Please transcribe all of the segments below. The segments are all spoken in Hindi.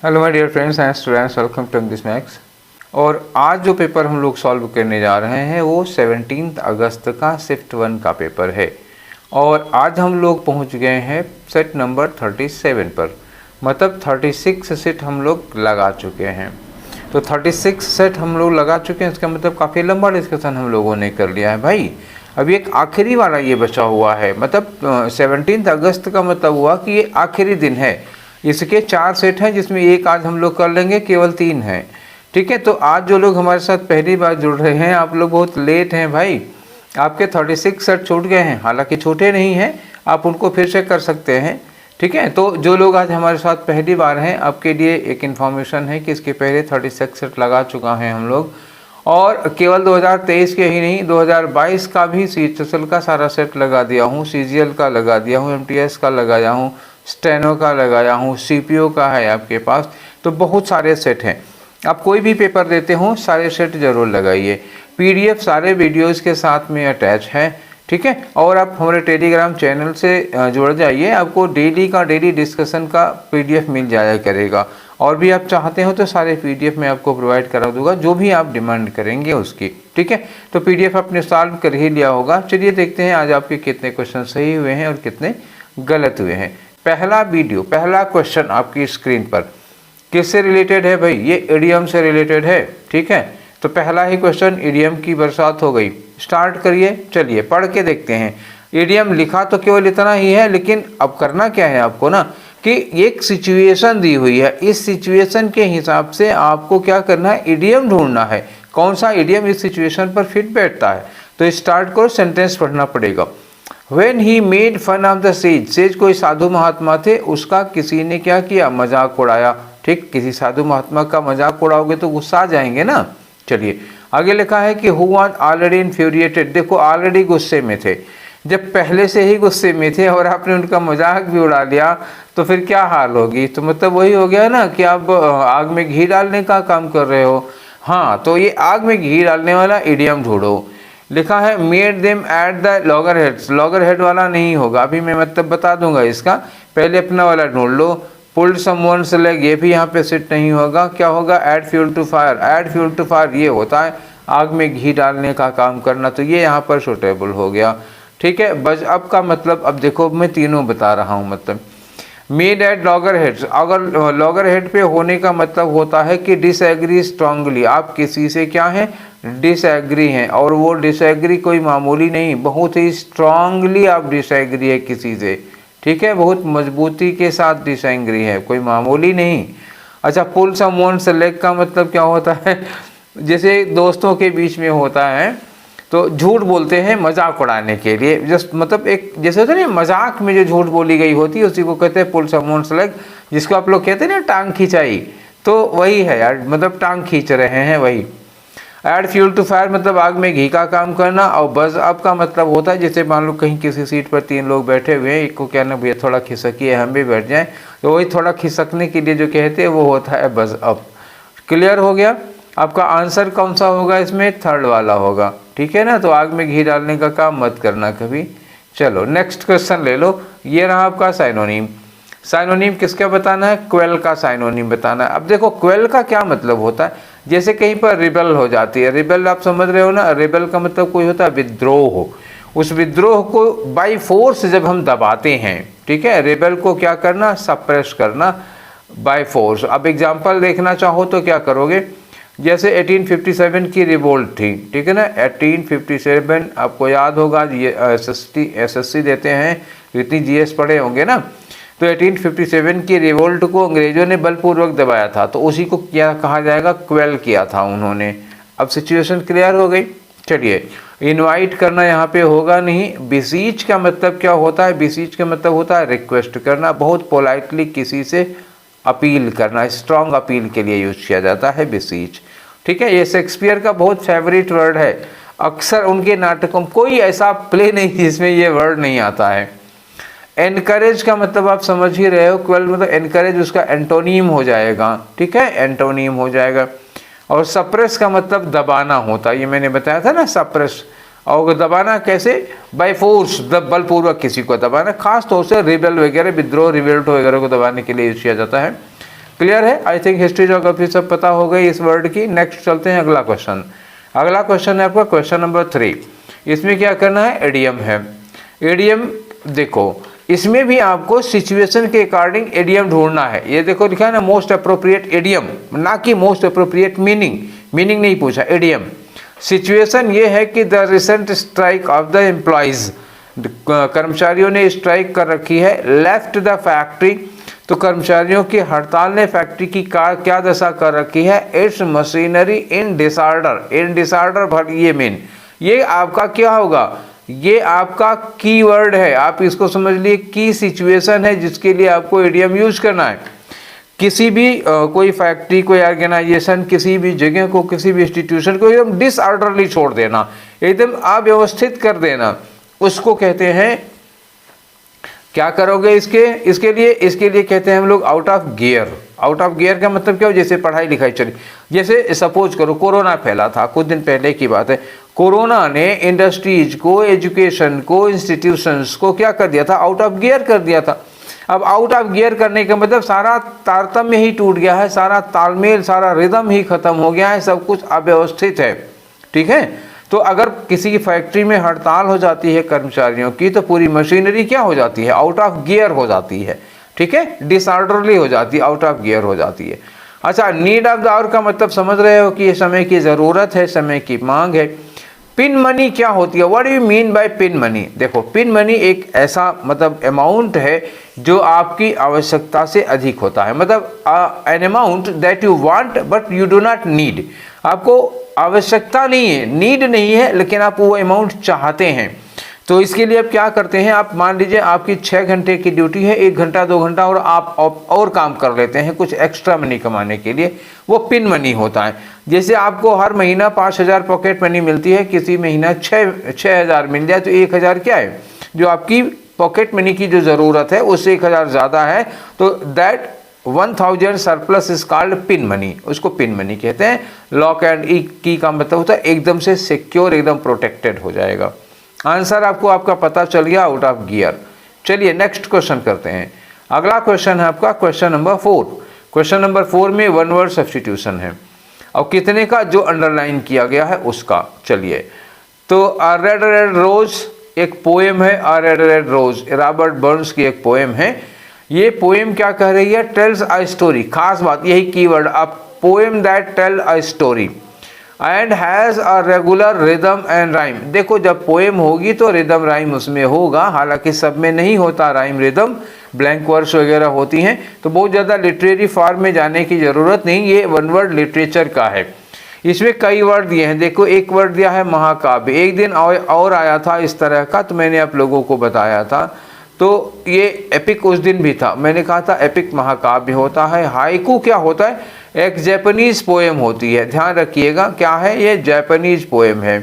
Hello my dear friends and students, welcome to English maths. और आज जो पेपर हम लोग सॉल्व करने जा रहे हैं वो 17 अगस्त का शिफ्ट 1 का पेपर है। और आज हम लोग पहुंच गए हैं सेट नंबर 37 पर, मतलब 36 सेट हम लोग लगा चुके हैं। तो 36 सेट हम लोग लगा चुके हैं, इसका मतलब काफ़ी लंबा डिस्कशन हम लोगों ने कर लिया है भाई। अभी एक आखिरी वाला ये बचा हुआ है, मतलब 17 अगस्त का मतलब हुआ कि ये आखिरी दिन है। इसके 4 सेट हैं जिसमें एक आज हम लोग कर लेंगे, केवल 3 हैं। ठीक है, तो आज जो लोग हमारे साथ पहली बार जुड़ रहे हैं, आप लोग बहुत लेट हैं भाई। आपके 36 सेट छूट गए हैं, हालांकि छूटे नहीं हैं, आप उनको फिर से कर सकते हैं। ठीक है, तो जो लोग आज हमारे साथ पहली बार हैं, आपके लिए एक इन्फॉर्मेशन है कि इसके पहले 36 सेट लगा चुका है हम लोग। और केवल 2023 के ही नहीं, 2022 का भी CHSL का सारा सेट लगा दिया हूँ, CGL का लगा दिया हूँ, MTS का लगाया हूँ, स्टेनो का लगाया हूँ, CPO का है आपके पास। तो बहुत सारे सेट हैं। आप कोई भी पेपर देते हो सारे सेट जरूर लगाइए। PDF सारे वीडियोस के साथ में अटैच है। ठीक है, और आप हमारे टेलीग्राम चैनल से जुड़ जाइए, आपको डेली डिस्कशन का PDF मिल जाया करेगा। और भी आप चाहते हो तो सारे PDF मैं आपको प्रोवाइड करा दूंगा, जो भी आप डिमांड करेंगे उसकी। ठीक है, तो PDF आपने सॉल्व कर ही लिया होगा। चलिए देखते हैं आज आपके कितने क्वेश्चन सही हुए हैं और कितने गलत हुए हैं। पहला क्वेश्चन आपकी स्क्रीन पर किससे रिलेटेड है भाई? ये इडियम से रिलेटेड है। ठीक है, तो पहला ही क्वेश्चन, इडियम की बरसात हो गई। स्टार्ट करिए, चलिए पढ़ के देखते हैं। इडियम लिखा तो केवल इतना ही है, लेकिन अब करना क्या है आपको ना, कि एक सिचुएशन दी हुई है, इस सिचुएशन के हिसाब से आपको क्या करना है, इडियम ढूंढना है। कौन सा इडियम इस सिचुएशन पर फिट बैठता है। तो स्टार्ट करो, सेंटेंस पढ़ना पड़ेगा। When he made fun of the sage, says कोई साधु महात्मा थे, उसका किसी ने क्या किया, मजाक उड़ाया। ठीक, किसी साधु महात्मा का मजाक उड़ाओगे तो गुस्सा आ जाएंगे ना। चलिए आगे लिखा है कि who was already infuriated, देखो ऑलरेडी गुस्से में थे। जब पहले से ही गुस्से में थे और आपने उनका मजाक भी उड़ा लिया तो फिर क्या हाल होगी। तो मतलब वही हो गया ना कि आप आग में घी डालने का काम कर रहे हो। हाँ, तो ये आग में घी डालने वाला इडियम ढूंढो। लिखा है made them at the logger heads, logger head वाला नहीं होगा, अभी मैं मतलब बता दूंगा इसका, पहले अपना वाला ढूंढ लो। पुल्ड समवन्स लेग, ये भी यहाँ पे सेट नहीं होगा। क्या होगा, add fuel to fire, add fuel to fire ये होता है आग में घी डालने का काम करना, तो ये यहाँ पर सुटेबल हो गया। ठीक है, बस अब का मतलब, अब देखो मैं तीनों बता रहा हूँ। मतलब मेड एट लॉगर हेड्स, अगर लॉगर हेड पे होने का मतलब होता है कि डिसएग्री स्ट्रांगली, आप किसी से क्या है, डिसएग्री हैं। और वो डिसएग्री कोई मामूली नहीं, बहुत ही स्ट्रांगली आप डिसएग्री है किसी से। ठीक है, बहुत मजबूती के साथ डिसएग्री है, कोई मामूली नहीं। अच्छा, पुल समवन्स लेग का मतलब क्या होता है, जैसे दोस्तों के बीच में होता है तो झूठ बोलते हैं मजाक उड़ाने के लिए, जस्ट मतलब एक जैसे होता है ना, मजाक में जो झूठ बोली गई होती है उसी को कहते हैं पुल समवन्स लेग, जिसको आप लोग कहते हैं ना टांग खिंचाई। तो वही है यार, मतलब टांग खींच रहे हैं वही। ऐड फ्यूल टू फायर मतलब आग में घी का काम करना। और बज़ अप का मतलब होता है, जैसे मान लो कहीं किसी सीट पर 3 लोग बैठे हुए हैं, एक को कहना भैया थोड़ा खिसकिए हम भी बैठ जाएं, तो वही थोड़ा खिसकने के लिए जो कहते हैं वो होता है बज़ अप। क्लियर हो गया। आपका आंसर कौन सा होगा इसमें, थर्ड वाला होगा। ठीक है ना, तो आग में घी डालने का काम मत करना कभी। चलो नेक्स्ट क्वेश्चन ले लो, ये रहा आपका साइनोनिम। साइनोनिम किसका बताना है, क्वेल का साइनोनिम बताना है। अब देखो क्वेल का क्या मतलब होता है, जैसे कहीं पर रिबल हो जाती है, रिबल आप समझ रहे हो ना, रिबल का मतलब कोई होता है विद्रोह। उस विद्रोह को बाई फोर्स जब हम दबाते हैं, ठीक है, रिबल को क्या करना, सप्रेस करना बाय फोर्स। अब एग्जांपल देखना चाहो तो क्या करोगे, जैसे 1857 की रिवोल्ट थी, ठीक है ना, 1857 आपको याद होगा, ये SSC देते हैं, इतनी GS पढ़े होंगे ना। तो 1857 की रिवोल्ट को अंग्रेजों ने बलपूर्वक दबाया था, तो उसी को क्या कहा जाएगा, क्वेल किया था उन्होंने। अब सिचुएशन क्लियर हो गई। चलिए, इनवाइट करना यहाँ पे होगा नहीं। बिसीच का मतलब क्या होता है, बिसीच का मतलब होता है रिक्वेस्ट करना, बहुत पोलाइटली किसी से अपील करना, स्ट्रॉन्ग अपील के लिए यूज किया जाता है बिसीच। ठीक है, ये शेक्सपियर का बहुत फेवरेट वर्ड है, अक्सर उनके नाटकों में कोई ऐसा प्ले नहीं जिसमें ये वर्ड नहीं आता है। एनकरेज का मतलब आप समझ ही रहे हो, क्वेल मतलब एनकरेज उसका एंटोनीम हो जाएगा। ठीक है, एंटोनीम हो जाएगा। और सप्रेस का मतलब दबाना होता है, ये मैंने बताया था ना, सप्रेस। और दबाना कैसे, बाय फोर्स, बलपूर्वक किसी को दबाना, खास तौर से रिबेल वगैरह, विद्रोह, रिवोल्ट वगैरह को दबाने के लिए यूज किया जाता है। क्लियर है? आई थिंक हिस्ट्री ज्योग्राफी सब पता हो गई इस वर्ड की। नेक्स्ट चलते हैं अगला क्वेश्चन। अगला क्वेश्चन है आपका क्वेश्चन नंबर 3। इसमें क्या करना है? एडियम है। एडियम देखो, इसमें भी आपको सिचुएशन के अकॉर्डिंग एडियम ढूंढना है। ये देखो लिखा है ना मोस्ट अप्रोप्रिएट एडियम, ना कि मोस्ट अप्रोप्रिएट मीनिंग। मीनिंग नहीं पूछा, एडियम। सिचुएशन ये है कि the recent strike off the employees, कर्मचारियों ने स्ट्राइक कर रखी है, लेफ्ट द फैक्ट्री, तो कर्मचारियों की हड़ताल ने फैक्ट्री की क्या दशा कर रखी है? It's machinery in disorder. In disorder भर ये मेन, ये आपका क्या होगा? ये आपका कीवर्ड है, आप इसको समझ लिए। की सिचुएशन है जिसके लिए आपको इडियम यूज करना है। किसी भी कोई फैक्ट्री, कोई ऑर्गेनाइजेशन, किसी भी जगह को, किसी भी इंस्टीट्यूशन को एकदम डिसऑर्डरली छोड़ देना, एकदम अव्यवस्थित कर देना, उसको कहते हैं, क्या करोगे इसके लिए कहते हैं हम लोग out of gear. Out of gear का मतलब क्या हो? जैसे पढ़ाई लिखाई चली, जैसे सपोज करो कोरोना फैला था, कुछ दिन पहले की बात है। कोरोना ने इंडस्ट्रीज को, एजुकेशन को, इंस्टीट्यूशंस को क्या कर दिया था? आउट ऑफ गियर कर दिया था। अब आउट ऑफ गियर करने का मतलब सारा तारतम्य ही टूट गया है, सारा तालमेल, सारा रिदम ही खत्म हो गया है, सब कुछ अव्यवस्थित है। ठीक है? तो अगर किसी फैक्ट्री में हड़ताल हो जाती है कर्मचारियों की, तो पूरी मशीनरी क्या हो जाती है? आउट ऑफ गियर हो जाती है। ठीक है? डिसऑर्डरली हो जाती है, आउट ऑफ गियर हो जाती है। अच्छा, नीड ऑफ द आवर का मतलब समझ रहे हो कि ये समय की ज़रूरत है, समय की मांग है। पिन मनी क्या होती है? What do you mean by pin money? देखो, पिन मनी एक ऐसा मतलब अमाउंट है जो आपकी आवश्यकता से अधिक होता है, मतलब an amount that you want but you do not need. आपको आवश्यकता नहीं है, नीड नहीं है, लेकिन आप वो अमाउंट चाहते हैं। तो इसके लिए आप क्या करते हैं? आप मान लीजिए आपकी 6 घंटे की ड्यूटी है, 1 घंटा 2 घंटा और आप और काम कर लेते हैं कुछ एक्स्ट्रा मनी कमाने के लिए, वो पिन मनी होता है। जैसे आपको हर महीना 5000 पॉकेट मनी मिलती है, किसी महीना 6000 मिल जाए, तो 1000 क्या है? जो आपकी पॉकेट मनी की जो ज़रूरत है उससे 1000 ज़्यादा है, तो that 1000 surplus is called pin money, उसको पिन मनी कहते हैं। लॉक एंड की का मतलब होता है एकदम से सिक्योर, एकदम प्रोटेक्टेड हो जाएगा। आंसर आपको आपका पता चल गया, आउट ऑफ गियर। चलिए नेक्स्ट क्वेश्चन करते हैं। अगला क्वेश्चन है आपका क्वेश्चन नंबर 4। क्वेश्चन नंबर 4 में वन वर्ड सब्स्टिट्यूशन है, और कितने का? जो अंडरलाइन किया गया है उसका। चलिए, तो आ रेड रेड रोज एक पोएम है, a red red rose Robert Burns की एक पोएम है। ये पोएम क्या कह रही है? Tells a story. खास बात यही keyword, a poem that tell a story and has a regular rhythm and rhyme. देखो, जब पोएम होगी तो रिदम राइम उसमें होगा, हालांकि सब में नहीं होता राइम रिदम, ब्लैंक वर्स वगैरह होती हैं, तो बहुत ज़्यादा लिटरेरी फॉर्म में जाने की ज़रूरत नहीं, ये वन वर्ड लिटरेचर का है। इसमें कई वर्ड दिए हैं। देखो, एक वर्ड दिया है महाकाव्य। एक दिन और आया था इस तरह का, तो मैंने आप लोगों को बताया था, तो ये एपिक उस दिन भी था, मैंने कहा था एपिक महाकाव्य होता है। हाइकू क्या होता है? एक जापानीज पोएम होती है, ध्यान रखिएगा क्या है, ये जापानीज पोएम है।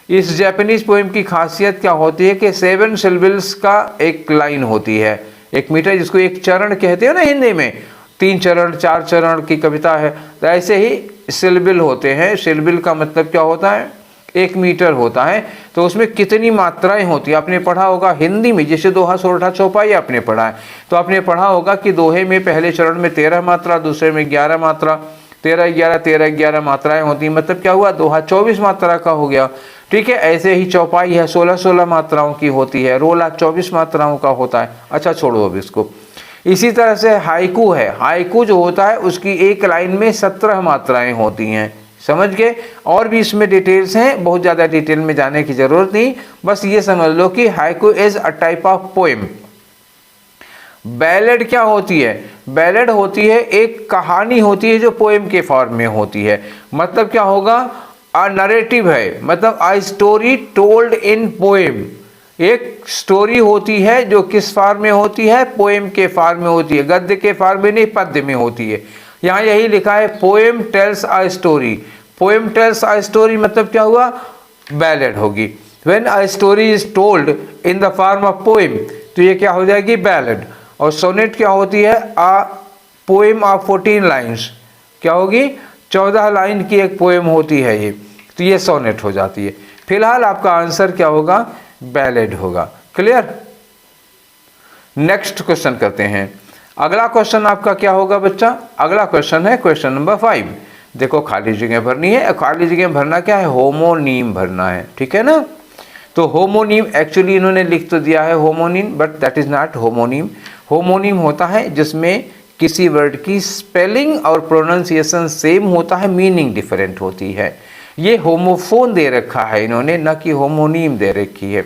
इस जापानीज पोएम की खासियत क्या होती है कि 7 सिलेबल्स का एक लाइन होती है, 1 मीटर, जिसको एक चरण कहते हो ना हिंदी में, 3 चरण 4 चरण की कविता है, तो ऐसे ही सिलेबल होते हैं। सिलेबल का मतलब क्या होता है? 1 मीटर होता है। तो उसमें कितनी मात्राएं होती है आपने पढ़ा होगा हिंदी में, जैसे दोहा सोरठा चौपाई आपने पढ़ा है, तो आपने पढ़ा होगा कि दोहे में पहले चरण में 13 मात्रा, दूसरे में 11 मात्रा, 13-11 मात्राएं होती हैं, मतलब क्या हुआ? दोहा 24 मात्रा का हो गया। ठीक है, ऐसे ही चौपाई है 16-16 मात्राओं की होती है, रोला 24 मात्राओं का होता है। अच्छा, छोड़ो अब इसको। इसी तरह से हाइकू है, हाइकू जो होता है उसकी एक लाइन में 17 मात्राएं होती हैं, समझ गए? और भी इसमें डिटेल्स हैं, बहुत ज़्यादा डिटेल में जाने की ज़रूरत नहीं, बस ये समझ लो कि haiku is a type of poem. Ballad क्या होती है? बैलेड होती है एक कहानी होती है जो पोएम के फॉर्म में होती है। मतलब क्या होगा? अ नरेटिव है, मतलब a story told in poem. एक स्टोरी होती है जो किस फॉर्म में होती है? पोएम के फॉर्म में होती है, गद्य के फॉर्म में नहीं, पद्य में होती है। यहाँ यही लिखा है poem tales a story. Poem tales a story मतलब क्या हुआ? बैलेड होगी। When a story is told in the form of poem, तो ये क्या हो जाएगी? बैलेड। और सोनेट क्या होती है? अ पोएम ऑफ 14 लाइन्स, क्या होगी? 14 लाइन की एक पोएम होती है ये, तो ये सोनेट हो जाती है। फिलहाल आपका आंसर क्या होगा? बैलेड होगा। क्लियर? नेक्स्ट क्वेश्चन करते हैं। अगला क्वेश्चन आपका क्या होगा बच्चा? अगला क्वेश्चन है क्वेश्चन नंबर 5। देखो खाली जगह भरनी है। खाली जगह भरना क्या है? होमोनीम भरना है, ठीक है ना। तो होमोनीम एक्चुअली इन्होंने लिख तो दिया है होमोनीम, बट दैट इज नॉट होमोनीम। होमोनीम होता है जिसमें किसी वर्ड की स्पेलिंग और प्रोनाउंसिएशन सेम होता है, मीनिंग डिफरेंट होती है। ये होमोफोन दे रखा है इन्होंने, न कि होमोनीम दे रखी है।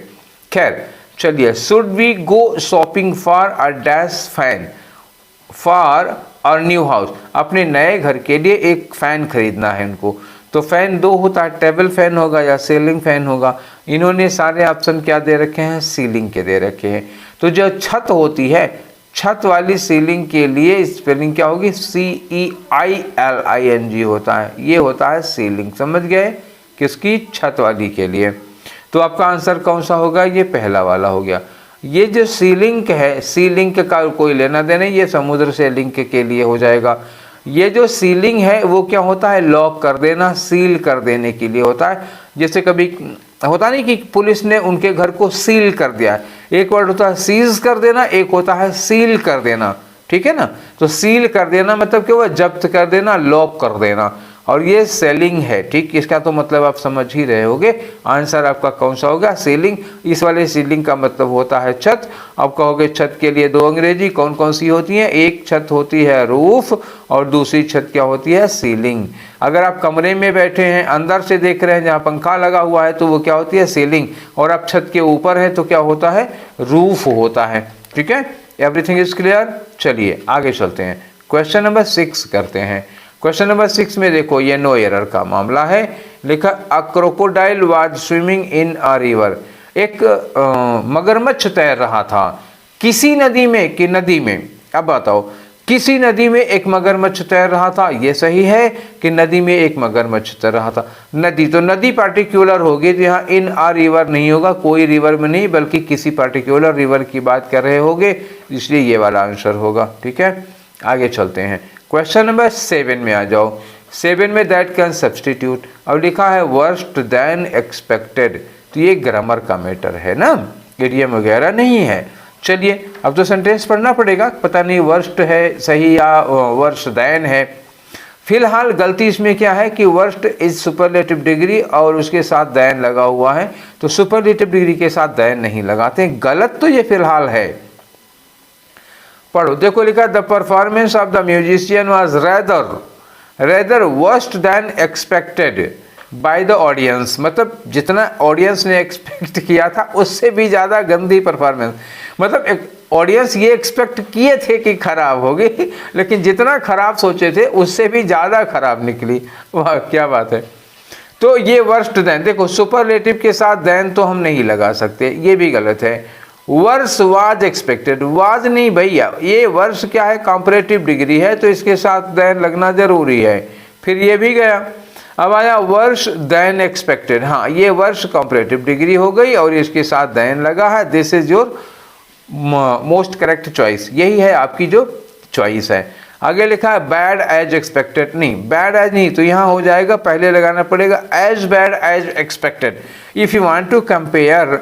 खैर चलिए, should we go shopping for a dash fan for a new house. अपने नए घर के लिए एक फ़ैन खरीदना है उनको। तो फ़ैन दो होता है, टेबल फ़ैन होगा या सीलिंग फ़ैन होगा। इन्होंने सारे ऑप्शन क्या दे रखे हैं? सीलिंग के दे रखे हैं। तो जो छत होती है, छत वाली सीलिंग के लिए स्पेलिंग क्या होगी? CEILING होता है, ये होता है सीलिंग। समझ गए? किसकी? छत वाली के लिए। तो आपका आंसर कौन सा होगा? ये पहला वाला हो गया। ये जो सी लिंक है, सी लिंक का कोई लेना देना, ये समुद्र से लिंक के लिए हो जाएगा। ये जो सीलिंग है वो क्या होता है? लॉक कर देना, सील कर देने के लिए होता है। जैसे कभी होता नहीं कि पुलिस ने उनके घर को सील कर दिया है। एक वर्ड होता है सीज कर देना, एक होता है सील कर देना, ठीक है ना। तो सील कर देना मतलब क्या हुआ? जब्त कर देना, लॉक कर देना। और ये सेलिंग है, ठीक। इसका तो मतलब आप समझ ही रहे होगे। आंसर आपका कौन सा होगा? सीलिंग। इस वाले सीलिंग का मतलब होता है छत। आप कहोगे छत के लिए दो अंग्रेजी कौन कौन सी होती हैं? एक छत होती है रूफ और दूसरी छत क्या होती है? सीलिंग। अगर आप कमरे में बैठे हैं, अंदर से देख रहे हैं जहाँ पंखा लगा हुआ है, तो वो क्या होती है? सीलिंग। और आप छत के ऊपर हैं तो क्या होता है? रूफ होता है, ठीक है। Everything is clear. चलिए आगे चलते हैं, क्वेश्चन नंबर 6 करते हैं। क्वेश्चन नंबर 6 में देखो, ये नो एरर का मामला है। लिखा अ crocodile was swimming in a river. एक मगरमच्छ तैर रहा था किसी नदी में, कि नदी में। अब बताओ, किसी नदी में एक मगरमच्छ तैर रहा था, ये सही है कि नदी में एक मगरमच्छ तैर रहा था? नदी, तो नदी पार्टिकुलर होगी, तो यहाँ इन अ रिवर नहीं होगा, कोई रिवर में नहीं, बल्कि किसी पार्टिकुलर रिवर की बात कर रहे होगे, इसलिए ये वाला आंसर होगा, ठीक है। आगे चलते हैं, क्वेश्चन नंबर 7 में आ जाओ। 7 में दैट कैन सब्सटीट्यूट। अब लिखा है वर्स्ट देन एक्सपेक्टेड, तो ये ग्रामर का मैटर है ना, इडियम वगैरह नहीं है। चलिए अब तो सेंटेंस पढ़ना पड़ेगा, पता नहीं वर्स्ट है सही या वर्स्ट देन है। फिलहाल गलती इसमें क्या है कि वर्स्ट इज सुपरलेटिव डिग्री और उसके साथ देन लगा हुआ है, तो सुपरलेटिव डिग्री के साथ देन नहीं लगाते। गलत तो ये फिलहाल है। पढ़ो, देखो लिखा the performance of the musician was rather worst then expected by the audience. मतलब जितना ऑडियंस ने एक्सपेक्ट किया था उससे भी ज़्यादा गंदी परफॉर्मेंस। मतलब एक ऑडियंस ये एक्सपेक्ट किए थे कि खराब होगी, लेकिन जितना खराब सोचे थे उससे भी ज़्यादा खराब निकली। वाह क्या बात है। तो ये वर्स्ट देन, देखो सुपरलेटिव के साथ देन तो हम नहीं लगा सकते, ये भी गलत है। वर्स वाज एक्सपेक्टेड, वाज नहीं भैया, ये वर्स क्या है? कंपैरेटिव डिग्री है, तो इसके साथ देन लगना जरूरी है। फिर ये भी गया। अब आया वर्स देन एक्सपेक्टेड। हाँ, ये वर्स कंपैरेटिव डिग्री हो गई और इसके साथ देन लगा है। This is your most correct choice, यही है आपकी जो चॉइस है। आगे लिखा है बैड एज एक्सपेक्टेड, नहीं बैड एज नहीं, तो यहाँ हो जाएगा पहले लगाना पड़ेगा as bad as expected. If you want to compare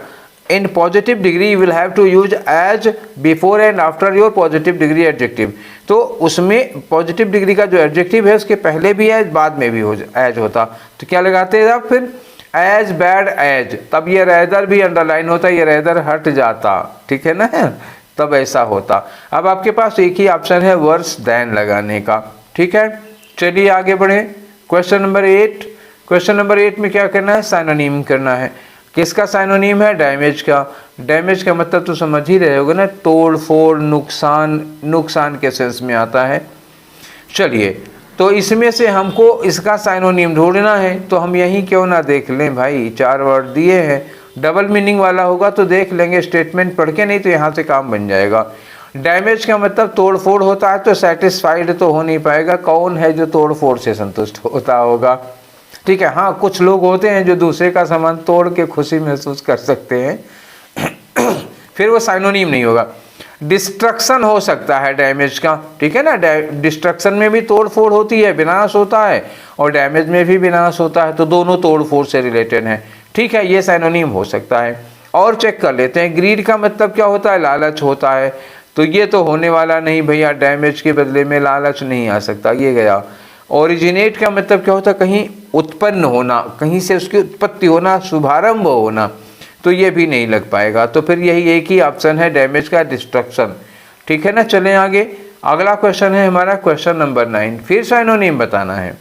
in positive degree you will have to use as before and after your positive degree adjective। तो उसमें पॉजिटिव डिग्री का जो एडजेक्टिव है उसके पहले भी एज, बाद में भी हो एज होता, तो क्या लगाते हैं आप? फिर एज बैड एज, तब ये रेदर भी अंडरलाइन होता, ये रेदर हट जाता, ठीक है ना, तब ऐसा होता। अब आपके पास एक ही ऑप्शन है वर्स देन लगाने का, ठीक है। चलिए आगे बढ़े, क्वेश्चन नंबर 8। क्वेश्चन नंबर 8 में क्या करना है? साइनोनिम करना है। किसका साइनोनिम है? डैमेज का। डैमेज का मतलब तो समझ ही रहे होगे ना, तोड़ फोड़, नुकसान, नुकसान के सेंस में आता है। चलिए, तो इसमें से हमको इसका साइनोनिम ढूंढना है, तो हम यहीं क्यों ना देख लें भाई, 4 वर्ड दिए हैं, डबल मीनिंग वाला होगा तो देख लेंगे स्टेटमेंट पढ़ के, नहीं तो यहाँ से काम बन जाएगा। डैमेज का मतलब तोड़ फोड़ होता है, तो सेटिस्फाइड तो हो नहीं पाएगा। कौन है जो तोड़ फोड़ से संतुष्ट होता होगा? ठीक है, हाँ कुछ लोग होते हैं जो दूसरे का सामान तोड़ के खुशी महसूस कर सकते हैं फिर वो साइनोनिम नहीं होगा। डिस्ट्रक्शन हो सकता है डैमेज का, ठीक है ना। डिस्ट्रक्शन में भी तोड़ फोड़ होती है, विनाश होता है, और डैमेज में भी विनाश होता है, तो दोनों तोड़ फोड़ से रिलेटेड हैं, ठीक है। ये साइनोनिम हो सकता है। और चेक कर लेते हैं, ग्रीड का मतलब क्या होता है? लालच होता है, तो ये तो होने वाला नहीं भैया, डैमेज के बदले में लालच नहीं आ सकता, ये गया। ओरिजिनेट का मतलब क्या होता है, कहीं उत्पन्न होना, कहीं से उसकी उत्पत्ति होना, शुभारंभ होना, तो ये भी नहीं लग पाएगा। तो फिर यही एक ही ऑप्शन है डैमेज का, डिस्ट्रक्शन। ठीक है ना, चलें आगे। अगला क्वेश्चन है हमारा क्वेश्चन नंबर 9। फिर साइनोनिम बताना है।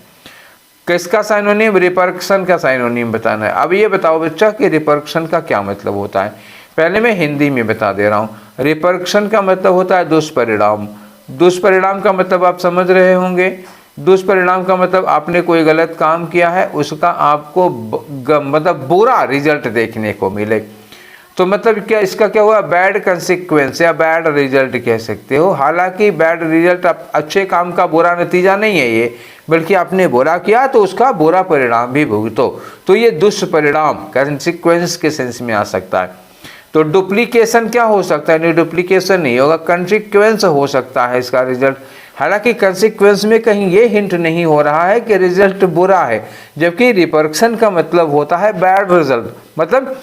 किसका साइनोनिम? रिपर्कशन का साइनोनिम बताना है। अब ये बताओ बच्चा कि रिपर्कशन का क्या मतलब होता है। पहले मैं हिंदी में बता दे रहा हूँ। रिपर्कशन का मतलब होता है दुष्परिणाम। दुष्परिणाम का मतलब आप समझ रहे होंगे। दुष्परिणाम का मतलब आपने कोई गलत काम किया है, उसका आपको मतलब बुरा रिजल्ट देखने को मिले। तो मतलब क्या, इसका क्या हुआ, बैड कंसिक्वेंस या बैड रिजल्ट कह सकते हो। हालांकि बैड रिजल्ट अच्छे काम का बुरा नतीजा नहीं है ये, बल्कि आपने बुरा किया तो उसका बुरा परिणाम भी भुगतो। तो ये दुष्परिणाम कंसिक्वेंस के सेंस में आ सकता है। तो डुप्लीकेशन क्या हो सकता है? नहीं, डुप्लीकेशन नहीं होगा, कंसिक्वेंस हो सकता है इसका रिजल्ट। हालांकि कंसिक्वेंस में कहीं ये हिंट नहीं हो रहा है कि रिजल्ट बुरा है, जबकि रिपर्कशन का मतलब होता है बैड रिजल्ट, मतलब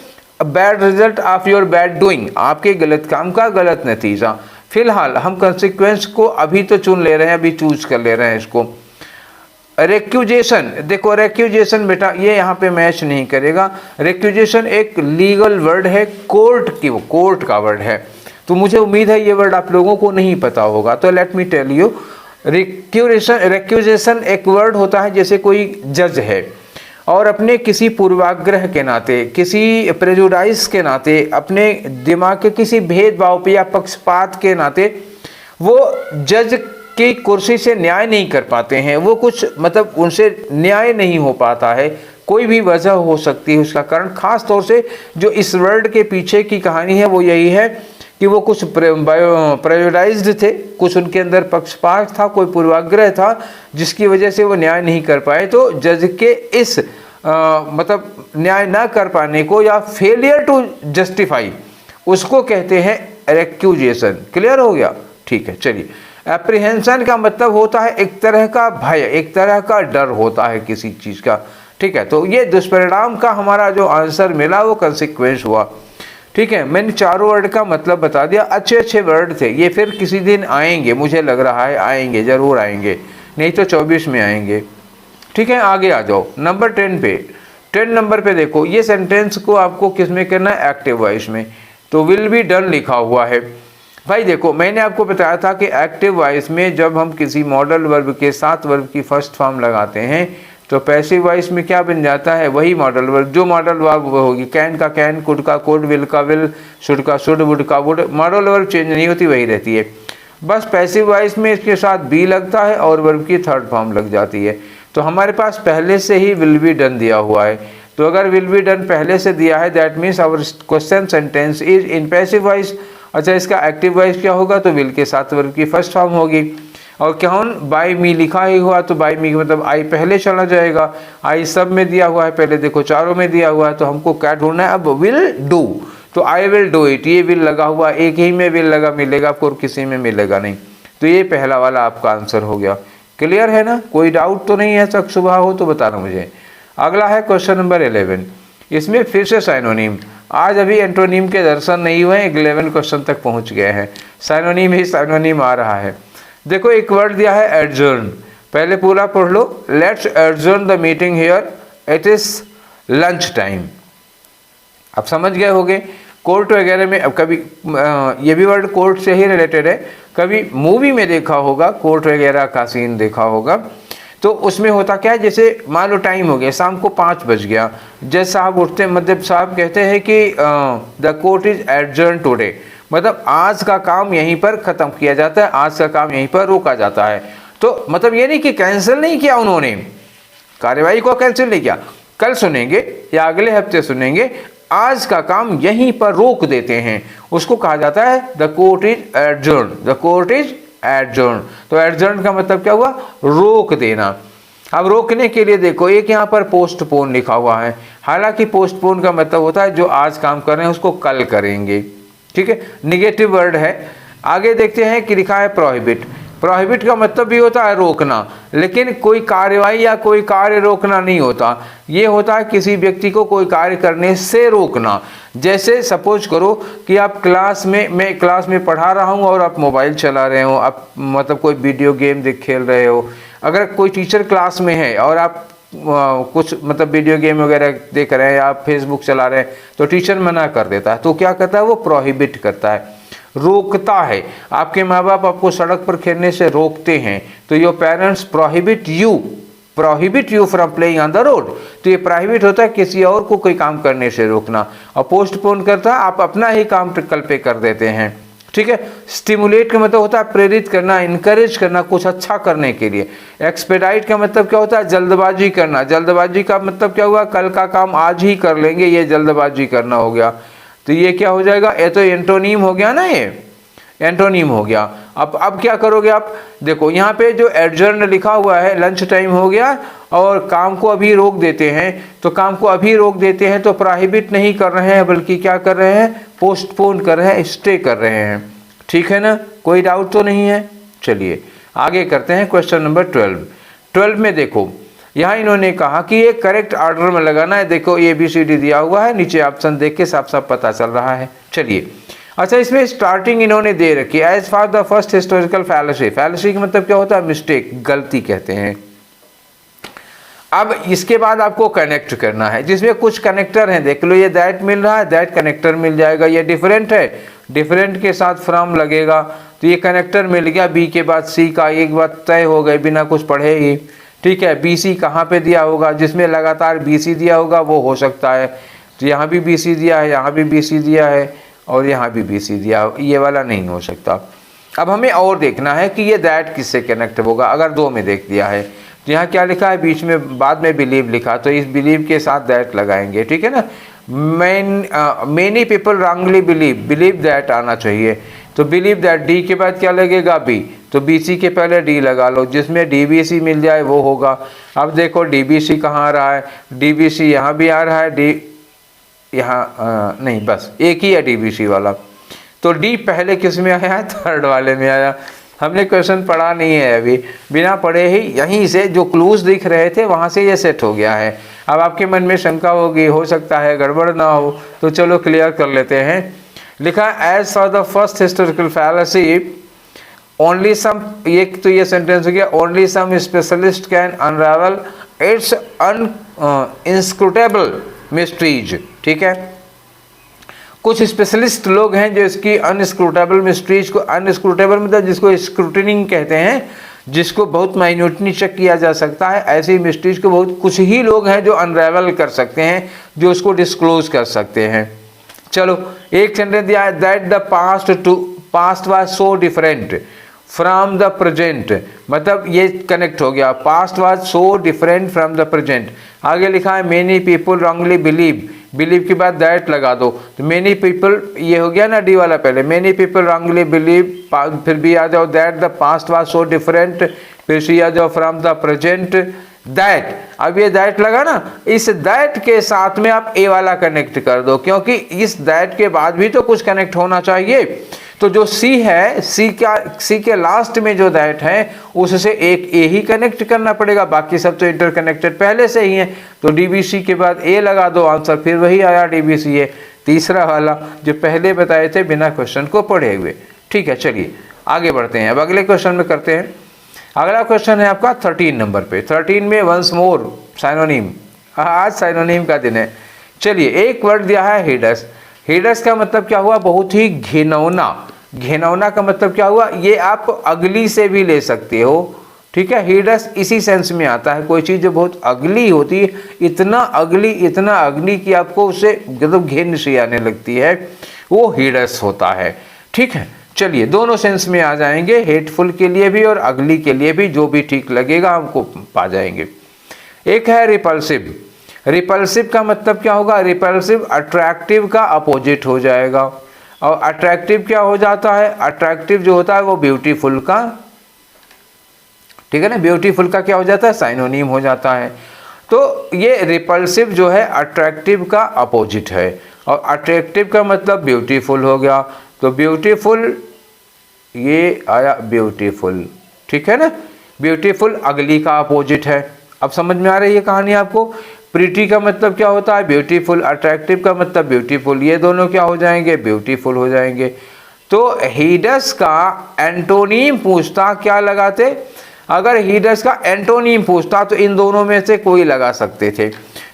bad result of your bad doing, आपके गलत काम का गलत नतीजा। फिलहाल हम कंसिक्वेंस को अभी तो चुन ले रहे हैं, अभी चूज कर ले रहे हैं इसको। रेक्यूजेशन, देखो रेक्यूजेशन बेटा ये यहाँ पे मैच नहीं करेगा। रेक्यूजेशन एक लीगल वर्ड है, कोर्ट का वर्ड है। तो मुझे उम्मीद है ये वर्ड आप लोगों को नहीं पता होगा, तो लेट मी टेल यू। रेक्यूजेशन एक वर्ड होता है जैसे कोई जज है और अपने किसी पूर्वाग्रह के नाते, किसी प्रेजुडाइज के नाते, अपने दिमाग के किसी भेदभाव पे या पक्षपात के नाते वो जज की कुर्सी से न्याय नहीं कर पाते हैं। वो कुछ मतलब उनसे न्याय नहीं हो पाता है, कोई भी वजह हो सकती है उसका कारण। खास तौर से जो इस वर्ड के पीछे की कहानी है वो यही है कि वो कुछ प्रेजुडाइज्ड थे, कुछ उनके अंदर पक्षपात था, कोई पूर्वाग्रह था जिसकी वजह से वो न्याय नहीं कर पाए। तो जज के इस मतलब न्याय ना कर पाने को या फेलियर टू जस्टिफाई, उसको कहते हैं रेक्यूजेशन। क्लियर हो गया? ठीक है, चलिए। एप्रीहेंशन का मतलब होता है एक तरह का भय, एक तरह का डर होता है किसी चीज़ का। ठीक है, तो ये दुष्परिणाम का हमारा जो आंसर मिला वो कंसिक्वेंस हुआ। ठीक है, मैंने चारों वर्ड का मतलब बता दिया। अच्छे अच्छे वर्ड थे ये, फिर किसी दिन आएंगे, मुझे लग रहा है आएंगे, ज़रूर आएंगे, नहीं तो 24 में आएंगे। ठीक है, आगे आ जाओ नंबर 10 पे। 10 नंबर पे देखो, ये सेंटेंस को आपको किस में करना है? एक्टिव वॉइस में। तो विल बी डन लिखा हुआ है। भाई देखो, मैंने आपको बताया था कि एक्टिव वॉइस में जब हम किसी मॉडल वर्ब के साथ वर्ब की फर्स्ट फॉर्म लगाते हैं तो पैसिव वॉइस में क्या बन जाता है? वही मॉडल वर्ब, जो मॉडल वर्ब होगी। कैन का कैन, कुड का कुड, विल का विल, शुड का शुड, वुड का वुड, मॉडल वर्ब चेंज नहीं होती, वही रहती है। बस पैसिव वॉइस में इसके साथ बी लगता है और वर्ब की थर्ड फॉर्म लग जाती है। तो हमारे पास पहले से ही विल बी डन दिया हुआ है। तो अगर विल बी डन पहले से दिया है, that means our question sentence is in passive voice. अच्छा, इसका एक्टिव वॉइस क्या होगा? तो विल के साथ वर्ब की फर्स्ट फॉर्म होगी। और क्या बाय मी लिखा ही हुआ, तो बाय मी मतलब आई पहले चला जाएगा। आई सब में दिया हुआ है, पहले देखो चारों में दिया हुआ है, तो हमको क्या ढूंढना है? अब विल डू, तो आई विल डू इट, ये विल लगा हुआ, एक ही में विल लगा मिलेगा आपको और किसी में मिलेगा नहीं। तो ये पहला वाला आपका आंसर हो गया। क्लियर है ना? कोई डाउट तो नहीं है? तक सुबह हो तो बताना मुझे। अगला है क्वेश्चन नंबर 11। इसमें फिर से साइनोनिम। आज अभी एंटोनिम के दर्शन नहीं हुए, 11 क्वेश्चन तक पहुंच गए हैं। साइनोनिम ही साइनोनिम आ रहा है। देखो, एक वर्ड दिया है एडजर्न, पहले पूरा पढ़ लो। Let's adjourn the meeting here, it is lunch time. आप समझ गए होंगे। कोर्ट वगैरह में अब कभी ये भी वर्ड कोर्ट से ही रिलेटेड है, कभी मूवी में देखा होगा, कोर्ट वगैरह का सीन देखा होगा। तो उसमें होता क्या है, जैसे मान लो टाइम हो गया, शाम को 5 बज गया, जज साहब उठते, मतलब साहब कहते हैं कि the court is adjourn today, मतलब आज का काम यहीं पर ख़त्म किया जाता है, आज का काम यहीं पर रोका जाता है। तो मतलब ये नहीं कि कैंसिल नहीं किया उन्होंने, कार्यवाही को कैंसिल नहीं किया, कल सुनेंगे या अगले हफ्ते सुनेंगे, आज का काम यहीं पर रोक देते हैं, उसको कहा जाता है the court is adjourn, the court is adjourn. तो एडजर्न का मतलब क्या हुआ? रोक देना। अब रोकने के लिए देखो, एक यहाँ पर पोस्टपोन लिखा हुआ है, हालांकि पोस्टपोन का मतलब होता है जो आज काम कर रहे हैं उसको कल करेंगे। ठीक है, निगेटिव वर्ड है। आगे देखते हैं कि लिखा है प्रोहिबिट। प्रोहिबिट का मतलब भी होता है रोकना, लेकिन कोई कार्यवाही या कोई कार्य रोकना नहीं होता। ये होता है किसी व्यक्ति को कोई कार्य करने से रोकना। जैसे सपोज करो कि आप मैं क्लास में पढ़ा रहा हूँ और आप मोबाइल चला रहे हो, आप मतलब कोई वीडियो गेम खेल रहे हो। अगर कोई टीचर क्लास में है और आप कुछ मतलब वीडियो गेम वगैरह देख रहे हैं या आप फेसबुक चला रहे हैं, तो टीचर मना कर देता है। तो क्या करता है, वो प्रोहिबिट करता है, रोकता है। आपके माँ बाप आपको सड़क पर खेलने से रोकते हैं, तो your parents prohibit you from playing on the road. तो ये प्रोहिबिट होता है किसी और को कोई काम करने से रोकना। और पोस्टपोन करता है, आप अपना ही काम कल पे कर देते हैं। ठीक है। स्टिमुलेट का मतलब होता है प्रेरित करना, इनकरेज करना कुछ अच्छा करने के लिए। एक्सपेडाइट का मतलब क्या होता है, जल्दबाजी करना। जल्दबाजी का मतलब क्या हुआ, कल का काम आज ही कर लेंगे, ये जल्दबाजी करना हो गया। तो ये क्या हो जाएगा, ये तो एंटोनीम हो गया ना, ये एंटोनीम हो गया। अब क्या करोगे आप, देखो यहाँ पे जो एडजर्न लिखा हुआ है, लंच टाइम हो गया और काम को अभी रोक देते हैं। तो काम को अभी रोक देते हैं तो प्रोहिबिट नहीं कर रहे हैं, बल्कि क्या कर रहे हैं, पोस्टपोन कर रहे हैं, स्टे कर रहे हैं। ठीक है ना, कोई डाउट तो नहीं है। चलिए आगे करते हैं क्वेश्चन नंबर 12 में देखो यहाँ इन्होंने कहा कि ये करेक्ट ऑर्डर में लगाना है। देखो ABCD दिया हुआ है, नीचे ऑप्शन देख के साफ साफ पता चल रहा है। चलिए अच्छा, इसमें स्टार्टिंग इन्होंने दे रखी है, as for the first historical fallacy. Fallacy का मतलब क्या होता है, मिस्टेक, गलती कहते हैं। अब इसके बाद आपको कनेक्ट करना है, जिसमें कुछ कनेक्टर हैं, देख लो ये दैट मिल रहा है, दैट कनेक्टर मिल जाएगा। ये डिफरेंट है, डिफरेंट के साथ फ्रॉम लगेगा, तो ये कनेक्टर मिल गया। बी के बाद सी का एक बात तय हो गई बिना कुछ पढ़े ही। ठीक है। BC कहाँ पे दिया होगा, जिसमें लगातार BC दिया होगा वो हो सकता है। तो यहाँ भी BC दिया है, यहाँ भी BC दिया है और यहाँ भी BC दिया, ये वाला नहीं हो सकता। अब हमें और देखना है कि ये दैट किससे कनेक्ट होगा। अगर दो में देख दिया है तो यहाँ क्या लिखा है, बीच में बाद में बिलीव लिखा, तो इस बिलीव के साथ दैट लगाएंगे। ठीक है ना। Many people wrongly believe that आना चाहिए, तो बिलीव दैट। डी के बाद क्या लगेगा, बी, तो BC के पहले डी लगा लो, जिसमें DBC मिल जाए वो होगा। अब देखो DBC कहाँ आ रहा है, DBC यहाँ भी आ रहा है, डी यहाँ नहीं, बस एक ही है DBC वाला। तो डी पहले किस में आया, थर्ड वाले में आया। हमने क्वेश्चन पढ़ा नहीं है अभी, बिना पढ़े ही यहीं से जो क्लूज दिख रहे थे वहाँ से ये सेट हो गया है। अब आपके मन में शंका होगी, हो सकता है गड़बड़ ना हो, तो चलो क्लियर कर लेते हैं। लिखा as for the first historical fallacy only some, ये तो ये सेंटेंस हो गया, only some specialist can unravel its inscrutable mysteries. ठीक है। कुछ स्पेशलिस्ट लोग हैं जो इसकी अनस्क्रूटेबल मिस्ट्रीज को, अनस्क्रूटेबल मतलब जिसको स्क्रूटनिंग कहते हैं, जिसको बहुत माइन्यूटली चेक किया जा सकता है, ऐसी मिस्ट्रीज को बहुत कुछ ही लोग हैं जो अनरावल कर सकते हैं, जो उसको डिस्क्लोज कर सकते हैं। चलो एक सेंटेंस दिया है, that the past was so different from the present, मतलब ये कनेक्ट हो गया, past was so different from the present. आगे लिखा है मेनी पीपल रॉन्गली बिलीव के बाद दैट लगा दो, तो मेनी पीपल ये हो गया ना, डी वाला पहले, मेनी पीपल रॉन्गली बिलीव, फिर भी आ जाओ that the past was so different, फिर से आ जाओ फ्रॉम द प्रेजेंट दैट। अब ये दैट लगा ना, इस दैट के साथ में आप ए वाला कनेक्ट कर दो, क्योंकि इस दैट के बाद भी तो कुछ कनेक्ट होना चाहिए। तो जो सी है, सी के लास्ट में जो दैट है उससे एक ए ही कनेक्ट करना पड़ेगा, बाकी सब तो इंटरकनेक्टेड पहले से ही है। तो DBC के बाद ए लगा दो, आंसर फिर वही आया DBC है, तीसरा वाला जो पहले बताए थे बिना क्वेश्चन को पढ़े हुए। ठीक है। चलिए आगे बढ़ते हैं, अब अगले क्वेश्चन में करते हैं। अगला क्वेश्चन है आपका 13 नंबर पे। 13 में वंस मोर साइनोनिम, आज साइनोनिम का दिन है। चलिए एक वर्ड दिया है हिडस। हिडस का मतलब क्या हुआ, बहुत ही घिनौना। घिनौना का मतलब क्या हुआ, ये आप अगली से भी ले सकते हो। ठीक है। हिडस इसी सेंस में आता है, कोई चीज़ जो बहुत अगली होती है, इतना अगली कि आपको उससे मतलब घिन सी आने लगती है, वो हिडस होता है। ठीक है। चलिए दोनों सेंस में आ जाएंगे, हेटफुल के लिए भी और अगली के लिए भी, जो भी ठीक लगेगा हमको पा जाएंगे। एक है रिपल्सिव। रिपल्सिव का मतलब क्या होगा, रिपल्सिव अट्रैक्टिव का अपोजिट हो जाएगा। और अट्रैक्टिव क्या हो जाता है, अट्रैक्टिव जो होता है वो ब्यूटीफुल का, ठीक है ना, ब्यूटीफुल का क्या हो जाता है, साइनोनिम हो जाता है। तो ये रिपल्सिव जो है अट्रैक्टिव का अपोजिट है, और अट्रैक्टिव का मतलब ब्यूटीफुल हो गया। तो ब्यूटीफुल, ये आया ब्यूटीफुल, ठीक है ना। ब्यूटीफुल अगली का अपोजिट है। अब समझ में आ रही है कहानी आपको। प्रिटी का मतलब क्या होता है? ब्यूटीफुल। अट्रैक्टिव का मतलब ब्यूटीफुल। ये दोनों क्या हो जाएंगे? ब्यूटीफुल हो जाएंगे। तो हिडस का एंटोनीम पूछता क्या लगाते? अगर हिडस का एंटोनीम पूछता तो इन दोनों में से कोई लगा सकते थे,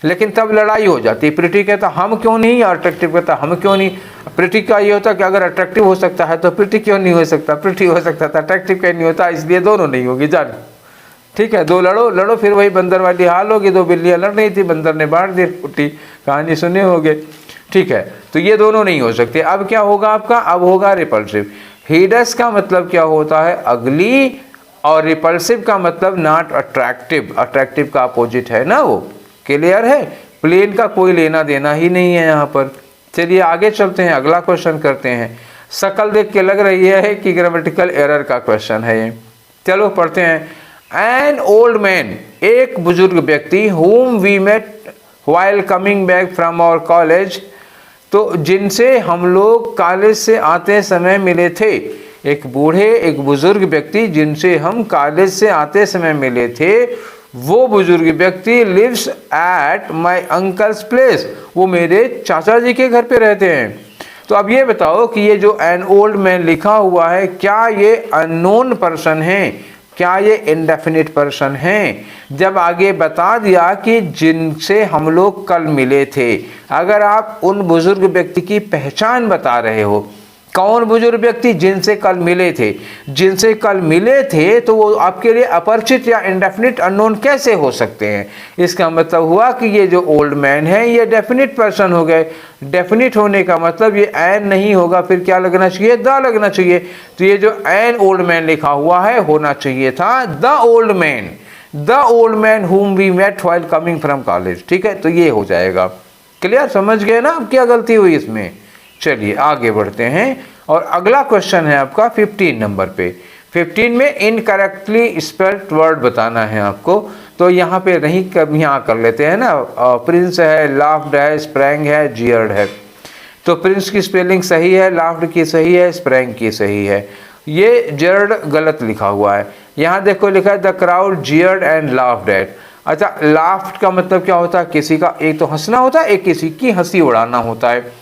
लेकिन तब लड़ाई हो जाती। प्रिटी कहता हम क्यों नहीं, अट्रैक्टिव कहता हम क्यों नहीं। प्रिटी का ये होता कि अगर अट्रैक्टिव हो सकता है तो प्रिटी क्यों नहीं हो सकता, प्रिटी हो सकता था अट्रैक्टिव क्यों नहीं होता, इसलिए दोनों नहीं होगी जान। ठीक है, दो लड़ो लड़ो, फिर वही बंदर वाली हाल होगी। दो बिल्लियां लड़ रही थी, बंदर ने बांट दी कुट्टी, कहानी सुने होगे। ठीक है, तो ये दोनों नहीं हो सकते। अब क्या होगा आपका? अब होगा रिपल्सिव। हिडस का मतलब क्या होता है? अगली, और रिपल्सिव का मतलब नॉट अट्रैक्टिव। अट्रैक्टिव का अपोजिट है ना वो। क्लियर है? प्लेन का कोई लेना देना ही नहीं है यहाँ पर। चलिए आगे चलते हैं, अगला क्वेश्चन करते हैं। शक्ल देख के लग रही है कि ग्रामेटिकल एरर का क्वेश्चन है ये। चलो पढ़ते हैं। एन ओल्ड मैन, एक बुजुर्ग व्यक्ति, whom we met while coming back from our college, तो जिनसे हम लोग कॉलेज से आते समय मिले थे। एक बूढ़े, एक बुजुर्ग व्यक्ति जिनसे हम कॉलेज से आते समय मिले थे, वो बुजुर्ग व्यक्ति lives at my uncle's place, वो मेरे चाचा जी के घर पे रहते हैं। तो अब ये बताओ कि ये जो एन ओल्ड मैन लिखा हुआ है, क्या ये अननोन पर्सन है, क्या ये इंडेफिनिट पर्सन है? जब आगे बता दिया कि जिनसे हम लोग कल मिले थे। अगर आप उन बुजुर्ग व्यक्ति की पहचान बता रहे हो, कौन बुजुर्ग व्यक्ति? जिनसे कल मिले थे। जिनसे कल मिले थे तो वो आपके लिए अपरिचित या इंडेफिनिट अननोन कैसे हो सकते हैं? इसका मतलब हुआ कि ये जो ओल्ड मैन है ये डेफिनिट पर्सन हो गए। डेफिनिट होने का मतलब ये एन नहीं होगा, फिर क्या लगना चाहिए? द लगना चाहिए। तो ये जो एन ओल्ड मैन लिखा हुआ है होना चाहिए था the old man. The old man whom we met while coming from college। ठीक है, तो ये हो जाएगा। क्लियर? समझ गए ना अब क्या गलती हुई इसमें। चलिए आगे बढ़ते हैं, और अगला क्वेश्चन है आपका 15 नंबर पे। 15 में इनकरेक्टली स्पेल्ड वर्ड बताना है आपको। तो यहाँ पे नहीं, कब यहाँ कर लेते हैं ना। प्रिंस है, लाफ्ड है, स्प्रैंग है, जियर्ड है। तो प्रिंस की स्पेलिंग सही है, लाफ्ड की सही है, स्प्रैंग की सही है। ये जियर्ड गलत लिखा हुआ है। यहाँ देखो लिखा है the crowd jeered and laughed at. अच्छा, लाफ्ड का मतलब क्या होता है? किसी का एक तो हंसना होता है, एक किसी की हंसी उड़ाना होता है।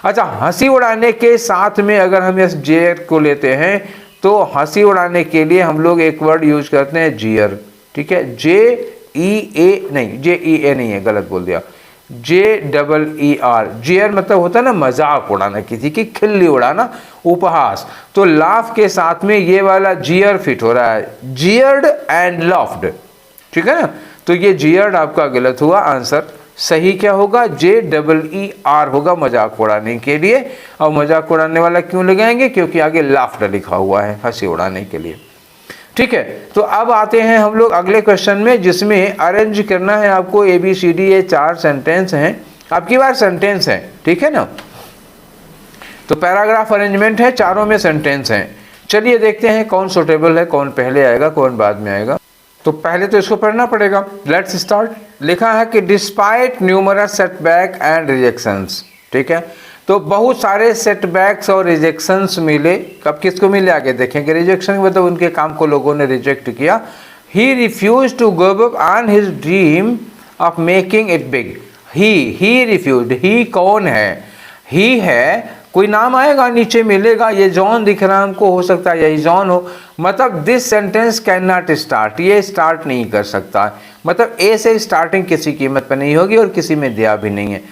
अच्छा, हंसी उड़ाने के साथ में अगर हम इस जेयर को लेते हैं तो हंसी उड़ाने के लिए हम लोग एक वर्ड यूज करते हैं जियर। ठीक है, JEA नहीं, JEA नहीं है, गलत बोल दिया, JEER। जियर मतलब होता है ना मजाक उड़ाना, किसी की खिल्ली उड़ाना, उपहास। तो लाफ के साथ में ये वाला जियर फिट हो रहा है, जियर्ड एंड लाफ्ड। ठीक है ना, तो ये जियर्ड आपका गलत हुआ। आंसर सही क्या होगा? JEER होगा, मजाक उड़ाने के लिए। और मजाक उड़ाने वाला क्यों लगाएंगे? क्योंकि आगे लाफ्टर लिखा हुआ है, हंसी उड़ाने के लिए। ठीक है, तो अब आते हैं हम लोग अगले क्वेश्चन में, जिसमें अरेंज करना है आपको ABCD। ये 4 सेंटेंस हैं, आपकी बार सेंटेंस है। ठीक है ना, तो पैराग्राफ अरेंजमेंट है, चारों में सेंटेंस हैं। चलिए देखते हैं कौन सुटेबल है, कौन पहले आएगा, कौन बाद में आएगा। तो पहले तो इसको पढ़ना पड़ेगा। Let's start. लिखा है कि despite numerous setback and rejections. ठीक है, तो बहुत सारे सेटबैक्स और रिजेक्शंस मिले। कब किसको मिले आगे देखेंगे। रिजेक्शन मतलब उनके काम को लोगों ने रिजेक्ट किया। He refused to give up on his dream of making it big. He refuse. He कौन है? ही है, कोई नाम आएगा नीचे मिलेगा, ये जॉन दिख रहा है हमको, हो सकता है यही जॉन हो। मतलब this sentence can not start, ये स्टार्ट नहीं कर सकता। मतलब ए से स्टार्टिंग किसी कीमत पर नहीं होगी और किसी में दिया भी नहीं है।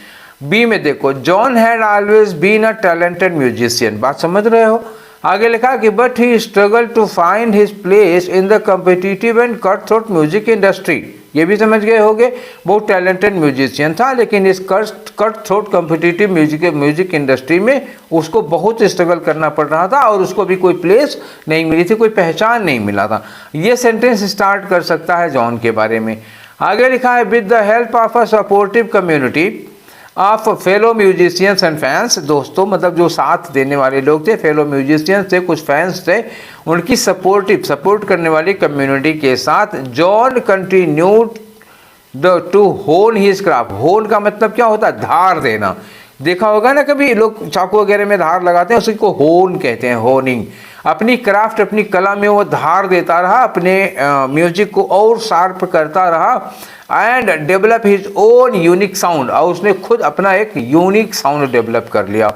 बी में देखो, John had always been a talented musician. बात समझ रहे हो? आगे लिखा कि but he struggle to find his place in the competitive and cut throat music industry. ये भी समझ गए होंगे, बहुत टैलेंटेड म्यूजिशियन था, लेकिन इस cut throat competitive music industry में उसको बहुत स्ट्रगल करना पड़ रहा था और उसको भी कोई प्लेस नहीं मिली थी, कोई पहचान नहीं मिला था। ये सेंटेंस स्टार्ट कर सकता है जॉन के बारे में। आगे लिखा है with the help of a supportive community of fellow musicians and fans. दोस्तों मतलब जो साथ देने वाले लोग थे, फेलो म्यूजिशियंस थे, कुछ फैंस थे, उनकी सपोर्ट करने वाली कम्युनिटी के साथ जॉन कंटिन्यूड टू होन हिज क्राफ्ट। होन का मतलब क्या होता है? धार देना। देखा होगा ना कभी लोग चाकू वगैरह में धार लगाते हैं, उसी को होन कहते हैं, होनिंग। अपनी क्राफ्ट, अपनी कला में वो धार देता रहा, अपने म्यूजिक को और शार्प करता रहा and develop his own unique sound, और उसने खुद अपना एक यूनिक साउंड डेवलप कर लिया।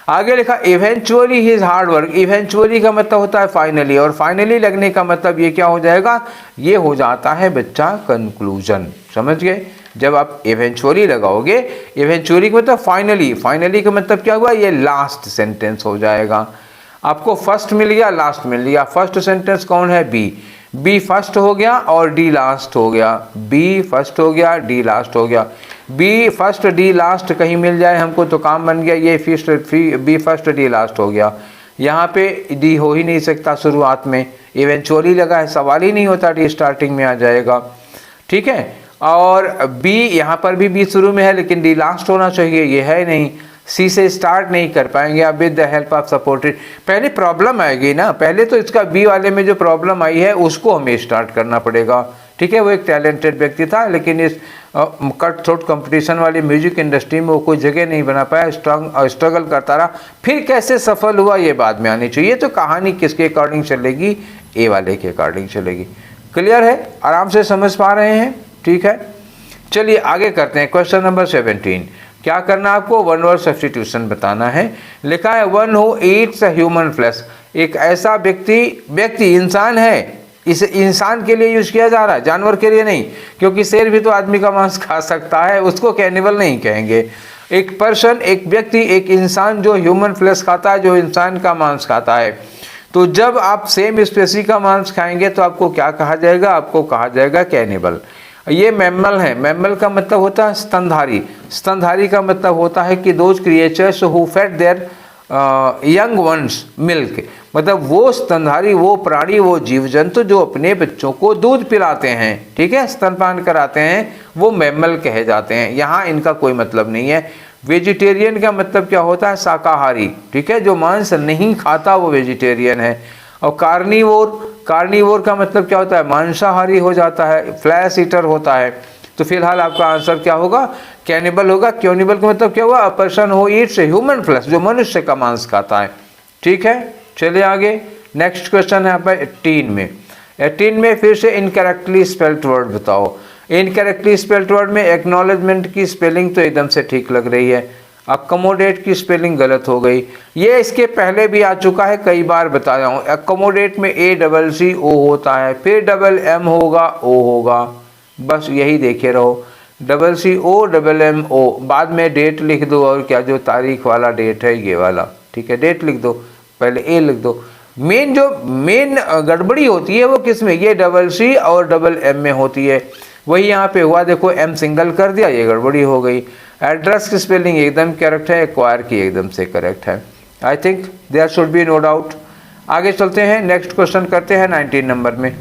आगे लिखा eventually his hard work, eventually का मतलब होता है फाइनली, और फाइनली लगने का मतलब ये क्या हो जाएगा, ये हो जाता है बच्चा कंक्लूजन। समझ गए? जब आप इवेंचुअली लगाओगे, इवेंचुअली का मतलब फाइनली, फाइनली का मतलब क्या हुआ, ये लास्ट सेंटेंस हो जाएगा। आपको फर्स्ट मिल गया, लास्ट मिल गया। फर्स्ट सेंटेंस कौन है, बी, बी फर्स्ट हो गया और डी लास्ट हो गया, बी फर्स्ट हो गया, डी लास्ट हो गया। बी फर्स्ट डी लास्ट कहीं मिल जाए हमको तो काम बन गया, ये बी फर्स्ट डी लास्ट हो गया। यहाँ पे डी हो ही नहीं सकता शुरुआत में, इवेंचुअली लगा है, सवाल ही नहीं होता, डी स्टार्टिंग में आ जाएगा। ठीक है, और बी यहाँ पर भी बी शुरू में है लेकिन डी लास्ट होना चाहिए, ये है नहीं। सी से स्टार्ट नहीं कर पाएंगे आप with the help of supported, पहले प्रॉब्लम आएगी ना, पहले तो इसका बी वाले में जो प्रॉब्लम आई है उसको हमें स्टार्ट करना पड़ेगा। ठीक है, वो एक टैलेंटेड व्यक्ति था लेकिन इस कट थ्रोट कंपटीशन वाली म्यूजिक इंडस्ट्री में वो कोई जगह नहीं बना पाया, स्ट्रगल करता रहा, फिर कैसे सफल हुआ ये बाद में आनी चाहिए। तो कहानी किसके अकॉर्डिंग चलेगी, ए वाले के अकॉर्डिंग चलेगी। क्लियर है, आराम से समझ पा रहे हैं? ठीक है, चलिए आगे करते हैं। क्वेश्चन नंबर 17, क्या करना आपको, वन वर्ड सब्स्टिट्यूशन बताना है। लिखा है one who Yeats a human flesh, एक ऐसा व्यक्ति इंसान है, इस इंसान के लिए यूज किया जा रहा है, जानवर के लिए नहीं, क्योंकि शेर भी तो आदमी का मांस खा सकता है, उसको कैनिबल नहीं कहेंगे। एक पर्सन, एक व्यक्ति, एक इंसान जो ह्यूमन फ्लैश खाता है, जो इंसान का मांस खाता है। तो जब आप सेम स्पेसी का मांस खाएंगे तो आपको क्या कहा जाएगा, आपको कहा जाएगा कैनिबल। ये मैमल है, मैमल का मतलब होता है स्तनधारी, स्तनधारी का मतलब होता है कि those creatures who fed their young ones milk, मतलब वो स्तनधारी, वो प्राणी, वो जीव जंतु जो अपने बच्चों को दूध पिलाते हैं, ठीक है, स्तनपान कराते हैं, वो मैमल कहे जाते हैं। यहाँ इनका कोई मतलब नहीं है। वेजिटेरियन का मतलब क्या होता है, शाकाहारी, ठीक है, जो मांस नहीं खाता वो वेजिटेरियन है। और कार्निवोर का मतलब क्या होता है, मांसाहारी हो जाता है, फ्लैश ईटर होता है। तो फिलहाल आपका आंसर क्या होगा, कैनिबल होगा। कैनिबल का मतलब क्या हुआ, अ person who Yeats human flesh, जो मनुष्य का मांस खाता है। ठीक है, चलिए आगे। नेक्स्ट क्वेश्चन है आपका 18 में। 18 में फिर से इनकरेक्टली स्पेल्ड वर्ड बताओ। इनकरेक्टली स्पेल्ड वर्ड में एक्नॉलेजमेंट की स्पेलिंग तो एकदम से ठीक लग रही है, अकोमोडेट की स्पेलिंग गलत हो गई। ये इसके पहले भी आ चुका है, कई बार बताया हूँ। अकोमोडेट में ACCO होता है, फिर डबल M होगा, O होगा, बस यही देखे रहो। CCO बाद में डेट लिख दो, और क्या जो तारीख वाला डेट है ये वाला, ठीक है, डेट लिख दो, पहले A लिख दो। मेन गड़बड़ी होती है वो किस में, ये CC और M में होती है। वही यहाँ पे हुआ, देखो M सिंगल कर दिया, ये गड़बड़ी हो गई। एड्रेस की स्पेलिंग एकदम करेक्ट है, एक्वायर की एकदम से करेक्ट है। I think there should be no doubt. आगे चलते हैं, नेक्स्ट क्वेश्चन करते हैं 19 नंबर में।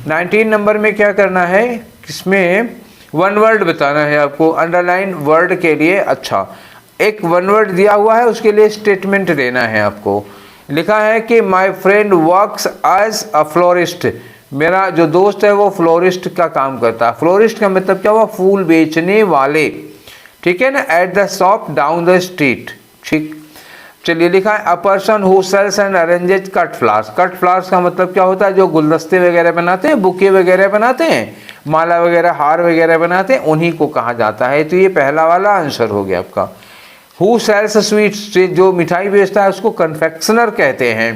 19 नंबर में क्या करना है, इसमें वन वर्ड बताना है आपको। अंडरलाइन वर्ड के लिए, अच्छा, एक वन वर्ड दिया हुआ है, उसके लिए स्टेटमेंट देना है आपको। लिखा है कि my friend works as a florist, मेरा जो दोस्त है वो फ्लोरिस्ट का काम करता है। फ्लोरिस्ट का मतलब क्या हुआ, फूल बेचने वाले, ठीक है ना, at the shop down the street. ठीक, चलिए लिखा है a person who sells and arranges cut flowers. Cut flowers का मतलब क्या होता है, जो गुलदस्ते वगैरह बनाते हैं, बुके वगैरह बनाते हैं, माला वगैरह, हार वगैरह बनाते हैं, उन्हीं को कहा जाता है। तो ये पहला वाला आंसर हो गया आपका। हु सेल्स स्वीट्स, जो मिठाई बेचता है उसको कन्फेक्शनर कहते हैं।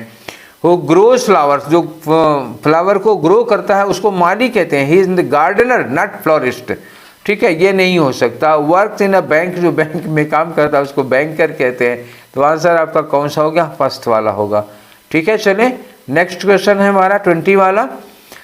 हु ग्रोज फ्लावर्स, जो फ्लावर को ग्रो करता है उसको माली कहते हैं। He is the gardener not florist, ठीक है, ये नहीं हो सकता। वर्क इन अ बैंक, जो बैंक में काम करता है उसको बैंकर कहते हैं। तो आंसर आपका कौन सा हो गया, फर्स्ट वाला होगा। ठीक है, चले नेक्स्ट क्वेश्चन है हमारा 20 वाला।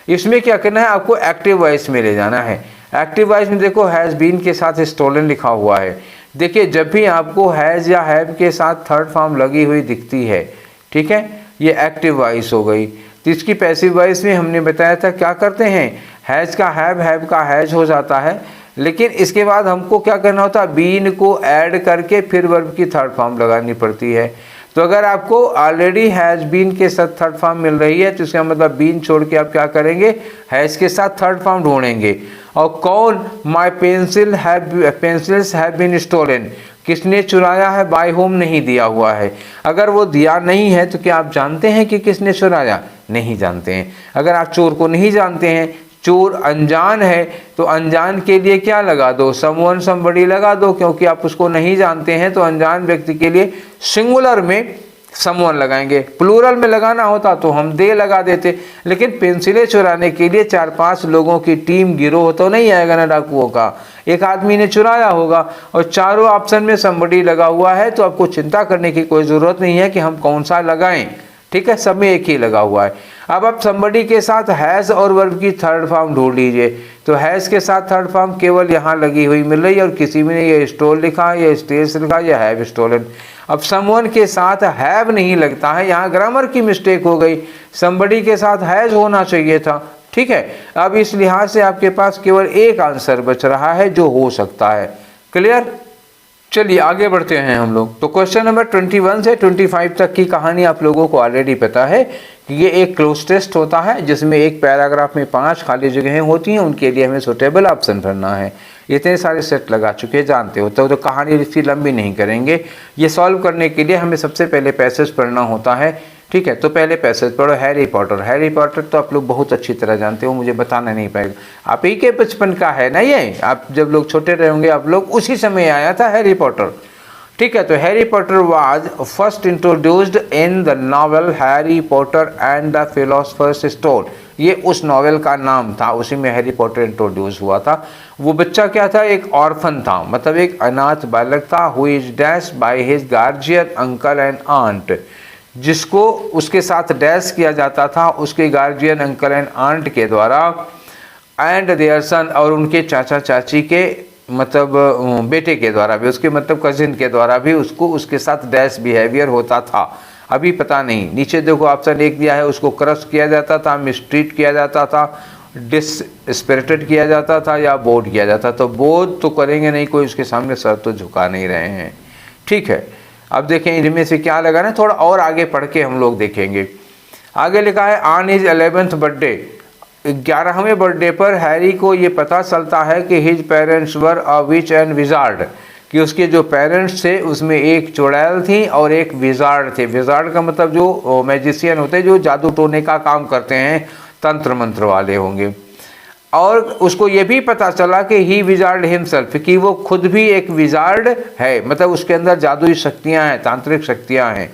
इसमें क्या करना है, आपको एक्टिव वॉइस में ले जाना है। एक्टिव वॉइस में देखो हैज़ बीन के साथ स्टोलन लिखा हुआ है। देखिए जब भी आपको हैज़ या हैव के साथ थर्ड फॉर्म लगी हुई दिखती है, ठीक है, ये एक्टिव वॉइस हो गई। तो इसकी पैसिव वॉइस में हमने बताया था क्या करते हैं, हैज़ का हैव का हैज हो जाता है, लेकिन इसके बाद हमको क्या करना होता है, बीन को ऐड करके फिर वर्ब की थर्ड फॉर्म लगानी पड़ती है। तो अगर आपको ऑलरेडी हैज़ बीन के साथ थर्ड फॉर्म मिल रही है तो इसका मतलब बीन छोड़ के आप क्या करेंगे, हैज़ के साथ थर्ड फॉर्म ढूंढेंगे। और कौन, माई पेंसिल्स हैव बीन स्टोलन, किसने चुराया है, बाय होम नहीं दिया हुआ है। अगर वो दिया नहीं है तो क्या आप जानते हैं कि किसने चुराया, नहीं जानते हैं। अगर आप चोर को नहीं जानते हैं, चोर अनजान है, तो अनजान के लिए क्या लगा दो, समवन समबडी लगा दो, क्योंकि आप उसको नहीं जानते हैं। तो अनजान व्यक्ति के लिए सिंगुलर में समवन लगाएंगे। प्लूरल में लगाना होता तो हम दे लगा देते, लेकिन पेंसिलें चुराने के लिए 4-5 लोगों की टीम, गिरोह तो नहीं आएगा ना डाकुओं का, एक आदमी ने चुराया होगा। और चारों ऑप्शन में समबडी लगा हुआ है, तो आपको चिंता करने की कोई ज़रूरत नहीं है कि हम कौन सा लगाएं, ठीक है, सब में एक ही लगा हुआ है। अब आप समबडी के साथ हैज़ और वर्ब की थर्ड फॉर्म ढूंढ लीजिए। तो हैज़ के साथ थर्ड फॉर्म केवल यहाँ लगी हुई मिल रही है, और किसी में ये स्टोल लिखा, या स्टेल्स लिखा, या हैव स्टोलन। अब समवन के साथ हैव नहीं लगता है, यहाँ ग्रामर की मिस्टेक हो गई, समबडी के साथ हैज़ होना चाहिए था, ठीक है। अब इस लिहाज से आपके पास केवल एक आंसर बच रहा है जो हो सकता है। क्लियर? चलिए आगे बढ़ते हैं हम लोग। तो क्वेश्चन नंबर 21 से 25 तक की कहानी आप लोगों को ऑलरेडी पता है कि ये एक क्लोज टेस्ट होता है, जिसमें एक पैराग्राफ में 5 खाली जगहें होती हैं, उनके लिए हमें सुटेबल ऑप्शन भरना है। इतने सारे सेट लगा चुके हैं, जानते हो। तो कहानी इतनी लंबी नहीं करेंगे। ये सॉल्व करने के लिए हमें सबसे पहले पैसेज पढ़ना होता है, ठीक है। तो पहले पैसेज पढ़ो, हैरी पॉटर। हैरी पॉटर तो आप लोग बहुत अच्छी तरह जानते हो, मुझे बताना नहीं पड़ेगा। आप ही के बचपन का है ना ये, आप जब लोग छोटे रहे होंगे आप लोग, उसी समय आया था हैरी पॉटर, ठीक है। तो Harry Potter was first introduced in the novel Harry Potter and the philosopher's stone. ये उस नॉवेल का नाम था, उसी में हैरी पॉटर इंट्रोड्यूस हुआ था। वो बच्चा क्या था, एक ऑर्फन था, मतलब एक अनाथ बालक था। Who is dash by his guardian uncle and aunt, जिसको उसके साथ डैश किया जाता था उसके गार्जियन अंकल एंड आंट के द्वारा, एंड देयर सन, और उनके चाचा चाची के मतलब बेटे के द्वारा भी, उसके मतलब कजिन के द्वारा भी उसको उसके साथ डैश बिहेवियर होता था। अभी पता नहीं, नीचे देखो ऑप्शन 1 दिया है, उसको क्रश किया जाता था, मिसट्रीट किया जाता था, डिसस्पिरिटेड किया जाता था, या बोध किया जाता। तो बोध तो करेंगे नहीं, कोई उसके सामने सर तो झुका नहीं रहे हैं, ठीक है। अब देखें इनमें से क्या लगा ना, थोड़ा और आगे पढ़ के हम लोग देखेंगे। आगे लिखा है ऑन हिज 11th बर्थडे, 11वें बर्थडे पर हैरी को ये पता चलता है कि his parents were a witch and wizard, कि उसके जो पेरेंट्स थे उसमें एक चुड़ैल थी और एक विजार्ड थे। विजार्ड का मतलब जो मैजिशियन होते हैं, जो जादू टोने का काम करते हैं, तंत्र मंत्र वाले होंगे। और उसको ये भी पता चला कि ही विजार्ड हिमसेल्फ, कि वो खुद भी एक विजार्ड है, मतलब उसके अंदर जादुई शक्तियाँ हैं, तांत्रिक शक्तियाँ हैं।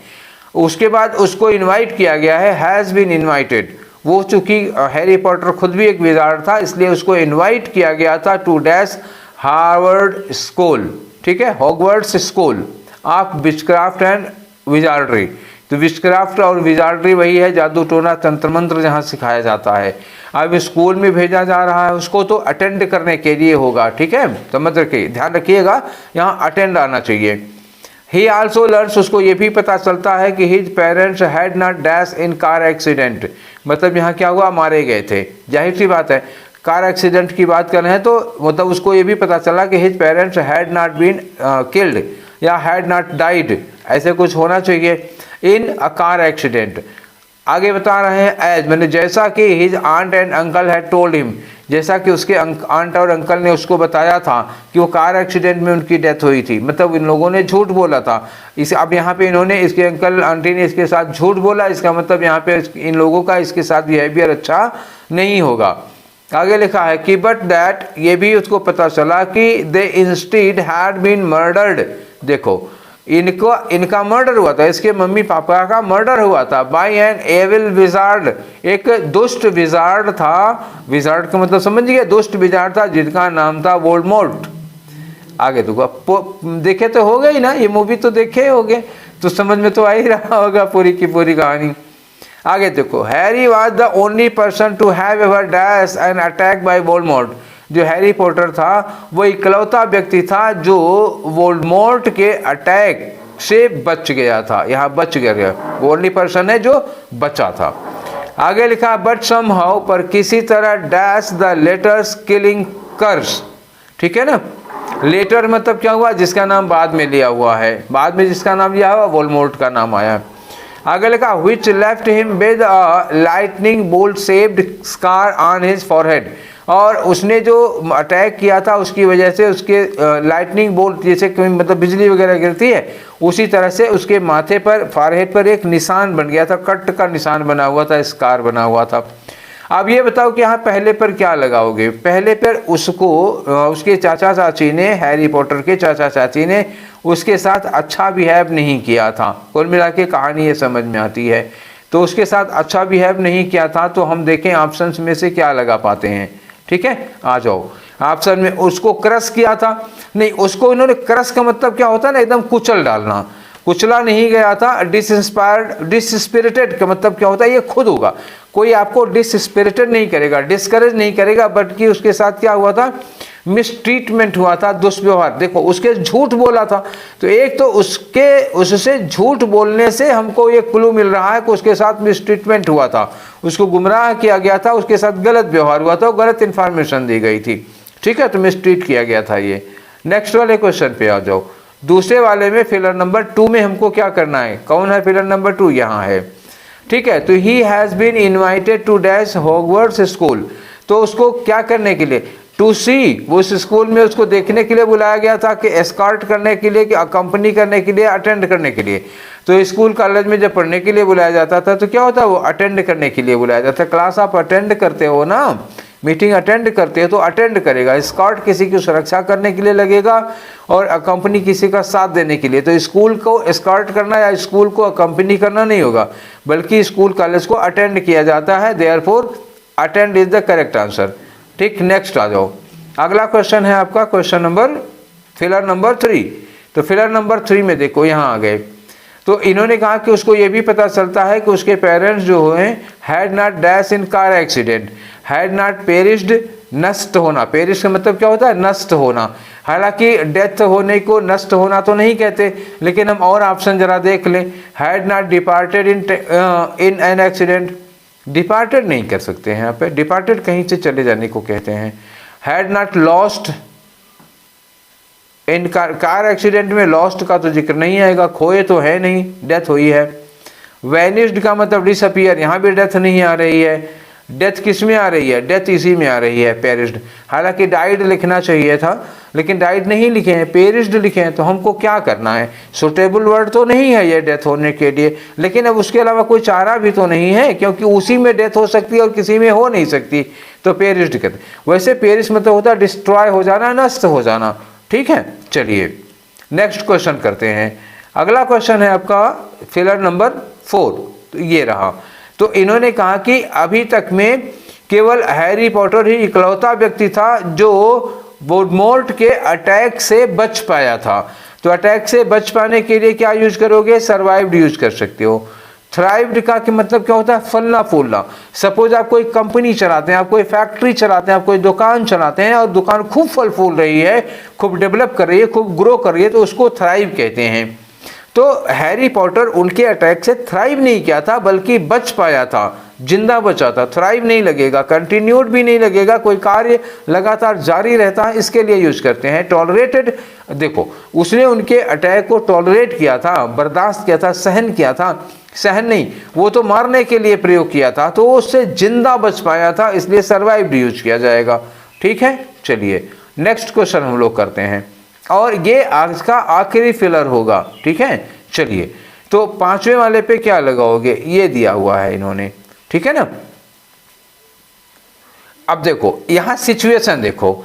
उसके बाद उसको इनवाइट किया गया है, हैज़ बीन इनवाइटेड। वो चूँकि हैरी पॉटर खुद भी एक विजार्ड था, इसलिए उसको इनवाइट किया गया था टू डैश हार्वर्ड स्कूल, ठीक है, Hogwarts school of witchcraft and wizardry. तो विचक्राफ्ट और विजार्डरी वही है, जादू टोना तंत्र मंत्र जहाँ सिखाया जाता है। अब स्कूल में भेजा जा रहा है उसको, तो अटेंड करने के लिए होगा, ठीक है। समझ रखिए, ध्यान रखिएगा, यहाँ अटेंड आना चाहिए। ही आल्सो लर्न्स, उसको ये भी पता चलता है कि his parents had not dash in car accident, मतलब यहाँ क्या हुआ, मारे गए थे। जाहिर सी बात है, कार एक्सीडेंट की बात कर रहे हैं, तो मतलब उसको ये भी पता चला कि his parents had not been killed या हैड नॉट डाइड, ऐसे कुछ होना चाहिए, इन अ कार एक्सीडेंट। आगे बता रहे हैं एज, मैंने जैसा कि his aunt and uncle had told him, जैसा कि उसके आंट और अंकल ने उसको बताया था कि वो कार एक्सीडेंट में उनकी डेथ हुई थी। मतलब इन लोगों ने झूठ बोला था। इसे अब यहाँ पे इन्होंने, इसके अंकल आंटी ने इसके साथ झूठ बोला, इसका मतलब यहाँ पे इन लोगों का इसके साथ बिहेवियर अच्छा नहीं होगा। आगे लिखा है कि बट दैट, ये भी उसको पता चला कि दे इंस्टीड हैड बीन मर्डर्ड। देखो इनका मर्डर हुआ था, इसके मम्मी पापा का मर्डर हुआ था बाय एन एविल विजार्ड, एक दुष्ट विजार्ड था। विजार्ड का मतलब समझ गए, दुष्ट विजार्ड था जिसका नाम था वोल्डेमॉर्ट। आगे तो देखे तो हो गई ना, ये मूवी तो देखे होगे, तो समझ में तो आ ही रहा होगा पूरी की पूरी कहानी। आगे देखो, Harry was the only person to have ever dash an attack by Voldemort. जो हैरी पॉटर था वो इकलौता व्यक्ति था जो वोल्डेमॉर्ट के अटैक से बच गया था। यहाँ बच गया, वो ओनली पर्सन है जो बचा था। आगे लिखा बट समहाउ, पर किसी तरह डैश द लेटर्स किलिंग कर्स, ठीक है ना। लेटर मतलब क्या हुआ, जिसका नाम बाद में लिया हुआ है, बाद में जिसका नाम लिया हुआ वोल्डेमॉर्ट का नाम आया। आगे लिखा which left him with a lightning bolt shaped scar on his forehead, और उसने जो अटैक किया था उसकी वजह से उसके लाइटनिंग बोल्ट जैसे मतलब बिजली वगैरह गिरती है उसी तरह से उसके माथे पर फॉरहेड पर एक निशान बन गया था, कट का निशान बना हुआ था, स्कार बना हुआ था। अब ये बताओ कि यहाँ पहले पर क्या लगाओगे? पहले पर उसको उसके चाचा चाची ने, हैरी पॉटर के चाचा चाची ने उसके साथ अच्छा बिहेव नहीं किया था। कुल मिला के कहानी ये समझ में आती है। तो उसके साथ अच्छा बिहेव नहीं किया था, तो हम देखें ऑप्शंस में से क्या लगा पाते हैं। ठीक है, आ जाओ ऑप्शन में। उसको क्रश किया था, नहीं, उसको इन्होंने, क्रश का मतलब क्या होता है ना, एकदम कुचल डालना, कुचला नहीं गया था। डिसइंस्पायर्ड, डिसस्पिरिटेड का मतलब क्या होता है, ये खुद होगा, कोई आपको डिसस्पिरिटेड नहीं करेगा, डिस्करेज नहीं करेगा, बट कि उसके साथ क्या हुआ था, मिसट्रीटमेंट हुआ था, दुष्व्यवहार। देखो उसके झूठ बोला था, तो एक तो उससे झूठ बोलने से हमको ये क्लू मिल रहा है कि उसके साथ मिसट्रीटमेंट हुआ था, उसको गुमराह किया गया था, उसके साथ गलत व्यवहार हुआ था, गलत इन्फॉर्मेशन दी गई थी। ठीक है, तो मिसट्रीट किया गया था ये। नेक्स्ट वाले क्वेश्चन पे आ जाओ। दूसरे वाले में फिलर नंबर 2 में हमको क्या करना है? कौन है फिलर नंबर 2? यहाँ है। ठीक है, तो he has been invited to dash Hogwarts school, तो उसको क्या करने के लिए? टू सी, वो उस स्कूल में उसको देखने के लिए बुलाया गया था, कि एस्कॉर्ट करने के लिए, कि अकम्पनी करने के लिए, अटेंड करने के लिए। तो स्कूल कॉलेज में जब पढ़ने के लिए बुलाया जाता था तो क्या होता है, वो अटेंड करने के लिए बुलाया जाता है। क्लास आप अटेंड करते हो ना, मीटिंग अटेंड करते हो तो अटेंड करेगा। एस्कॉर्ट किसी की सुरक्षा करने के लिए लगेगा, और अकम्पनी किसी का साथ देने के लिए। तो स्कूल को एस्कॉर्ट करना या स्कूल को अकम्पनी करना नहीं होगा, बल्कि स्कूल कॉलेज को अटेंड किया जाता है। Therefore attend is the correct answer. ठीक, नेक्स्ट आ जाओ। अगला क्वेश्चन है आपका क्वेश्चन नंबर, फिलर नंबर 3। तो फिलर नंबर 3 में देखो यहाँ आ गए। तो इन्होंने कहा कि उसको ये भी पता चलता है कि उसके पेरेंट्स जो हैं had not dash in car accident, had not perished, नष्ट होना। पेरिश का मतलब क्या होता है? नष्ट होना। हालांकि डेथ होने को नष्ट होना तो नहीं कहते, लेकिन हम और ऑप्शन जरा देख लें। Had not departed in an accident, departed नहीं कर सकते हैं यहाँ पे, डिपार्टेड कहीं से चले जाने को कहते हैं। Had not lost in car accident में लॉस्ट का तो जिक्र नहीं आएगा, खोए तो है नहीं, डेथ हुई है। वैनिश्ड का मतलब डिसअपियर, यहाँ भी डेथ नहीं आ रही है। डेथ किस में आ रही है? डेथ इसी में आ रही है, पेरिश्ड। हालांकि डाइड लिखना चाहिए था, लेकिन डाइड नहीं लिखे हैं, पेरिश्ड लिखे हैं। तो हमको क्या करना है? सुटेबल वर्ड तो नहीं है ये डेथ होने के लिए, लेकिन अब उसके अलावा कोई चारा भी तो नहीं है, क्योंकि उसी में डेथ हो सकती है और किसी में हो नहीं सकती। तो पेरिश्ड कहते हैं। वैसे पेरिश मतलब होता है डिस्ट्रॉय हो जाना, नष्ट हो जाना। ठीक है, चलिए नेक्स्ट क्वेश्चन करते हैं। अगला क्वेश्चन है आपका फिलर नंबर 4। तो ये रहा। तो इन्होंने कहा कि अभी तक में केवल हैरी पॉटर ही इकलौता व्यक्ति था जो वोल्डेमॉर्ट के अटैक से बच पाया था। तो अटैक से बच पाने के लिए क्या यूज करोगे? सर्वाइव्ड यूज कर सकते हो। थ्राइव्ड का कि मतलब क्या होता है? फलना फूलना। सपोज आप कोई कंपनी चलाते हैं, आप कोई फैक्ट्री चलाते हैं, आप कोई दुकान चलाते हैं और दुकान खूब फल फूल रही है, खूब डेवलप कर रही है, खूब ग्रो कर रही है, तो उसको थ्राइव कहते हैं। तो हैरी पॉटर उनके अटैक से थ्राइव नहीं किया था, बल्कि बच पाया था, जिंदा बचा था। थ्राइव नहीं लगेगा, कंटिन्यूड भी नहीं लगेगा, कोई कार्य लगातार जारी रहता है, इसके लिए यूज करते हैं। टॉलरेटेड, देखो उसने उनके अटैक को टॉलरेट किया था, बर्दाश्त किया था, सहन किया था। सहन नहीं, वो तो मारने के लिए प्रयोग किया था, तो उससे जिंदा बच पाया था, इसलिए सर्वाइव्ड यूज किया जाएगा। ठीक है, चलिए नेक्स्ट क्वेश्चन हम लोग करते हैं, और ये आज का आखिरी फिलर होगा। ठीक है, चलिए तो 5वें वाले पे क्या लगाओगे? ये दिया हुआ है इन्होंने, ठीक है ना। अब देखो यहां सिचुएशन देखो,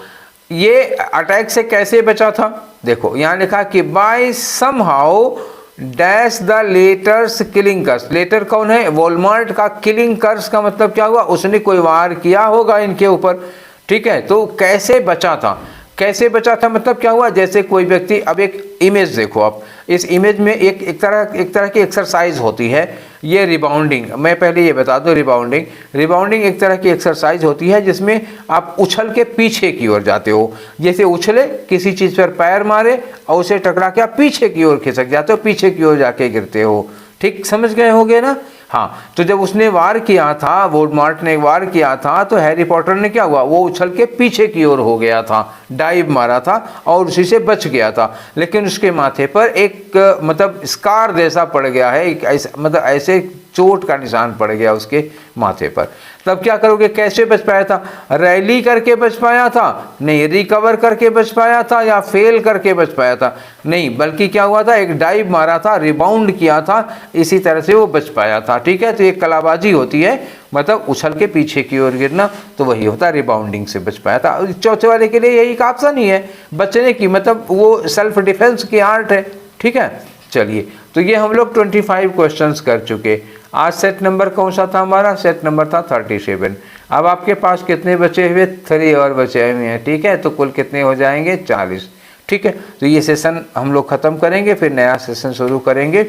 ये अटैक से कैसे बचा था। देखो यहां लिखा कि by somehow dash the letters killing curse. Letter कौन है? वोल्डेमॉर्ट का। किलिंग कर्स का मतलब क्या हुआ? उसने कोई वार किया होगा इनके ऊपर। ठीक है, तो कैसे बचा था? कैसे बचा था मतलब क्या हुआ? जैसे कोई व्यक्ति, अब एक इमेज देखो आप, इस इमेज में एक तरह की एक्सरसाइज होती है, ये रिबाउंडिंग। मैं पहले ये बता दूं, रिबाउंडिंग एक तरह की एक्सरसाइज होती है जिसमें आप उछल के पीछे की ओर जाते हो। जैसे उछले, किसी चीज़ पर पैर मारे और उसे टकरा के आप पीछे की ओर खिसक जाते हो, पीछे की ओर जाके गिरते हो। ठीक समझ गए होंगे ना। हाँ, तो जब उसने वार किया था, वोल्डेमॉर्ट ने वार किया था, तो हैरी पॉटर ने क्या हुआ, वो उछल के पीछे की ओर हो गया था, डाइव मारा था और उसी से बच गया था। लेकिन उसके माथे पर एक मतलब स्कार जैसा पड़ गया है, एक ऐसा मतलब ऐसे चोट का निशान पड़ गया उसके माथे पर। तब क्या करोगे, कैसे बच पाया था? रैली करके बच पाया था? नहीं। रिकवर करके बच पाया था या फेल करके बच पाया था? नहीं, बल्कि क्या हुआ था, एक डाइव मारा था, रिबाउंड किया था, इसी तरह से वो बच पाया था। ठीक है, तो ये कलाबाजी होती है, मतलब उछल के पीछे की ओर गिरना, तो वही होता है रिबाउंडिंग से बच पाया था। चौथे वाले के लिए यही एक ऑप्शन ही है बचने की, मतलब वो सेल्फ डिफेंस की आर्ट है। ठीक है, चलिए, तो ये हम लोग 25 क्वेश्चंस कर चुके। आज सेट नंबर कौन सा था हमारा? सेट नंबर था 37। अब आपके पास कितने बचे हुए? 3 और बचे हुए हैं। ठीक है, तो कुल कितने हो जाएंगे? 40। ठीक है, तो ये सेशन हम लोग ख़त्म करेंगे, फिर नया सेशन शुरू करेंगे।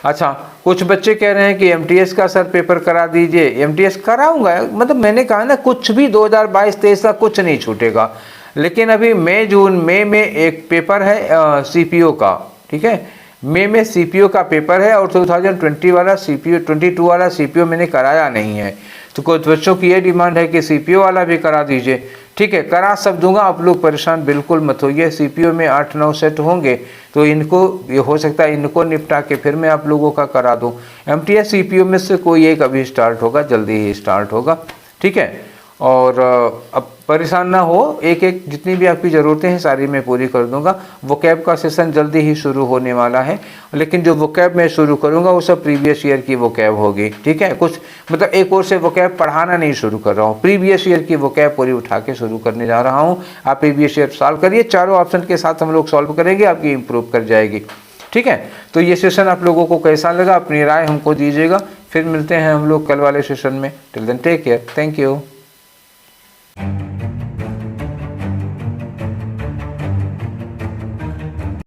अच्छा, कुछ बच्चे कह रहे हैं कि एमटीएस का सर पेपर करा दीजिए। एमटीएस कराऊंगा, मतलब मैंने कहा ना, कुछ भी 2022-23 का कुछ नहीं छूटेगा। लेकिन अभी मई जून में एक पेपर है सीपीओ का। ठीक है, मई में सीपीओ का पेपर है और 2020 वाला सीपीओ, 22 वाला सीपीओ मैंने कराया नहीं है। तो कुछ बच्चों की ये डिमांड है कि सीपीओ वाला भी करा दीजिए। ठीक है, करा सब दूंगा, आप लोग परेशान बिल्कुल मत होइए। सीपीओ में 8-9 सेट होंगे, तो इनको ये हो सकता है इनको निपटा के फिर मैं आप लोगों का करा दूं। एमटीएस सीपीओ में से कोई एक अभी स्टार्ट होगा, जल्दी ही स्टार्ट होगा। ठीक है, और अब परेशान ना हो, एक एक जितनी भी आपकी ज़रूरतें हैं सारी मैं पूरी कर दूंगा। वोकैब का सेशन जल्दी ही शुरू होने वाला है, लेकिन जो वोकैब मैं शुरू करूंगा वो सब प्रीवियस ईयर की वोकैब होगी। ठीक है, कुछ मतलब एक और से वोकैब पढ़ाना नहीं शुरू कर रहा हूँ, प्रीवियस ईयर की वोकैब पूरी उठा के शुरू करने जा रहा हूँ। आप प्रीवियस ईयर सॉल्व करिए, चारों ऑप्शन के साथ हम लोग सॉल्व करेंगे, आपकी इम्प्रूव कर जाएगी। ठीक है, तो ये सेशन आप लोगों को कैसा लगा, अपनी राय हमको दीजिएगा। फिर मिलते हैं हम लोग कल वाले सेशन में। Till then take care, thank you.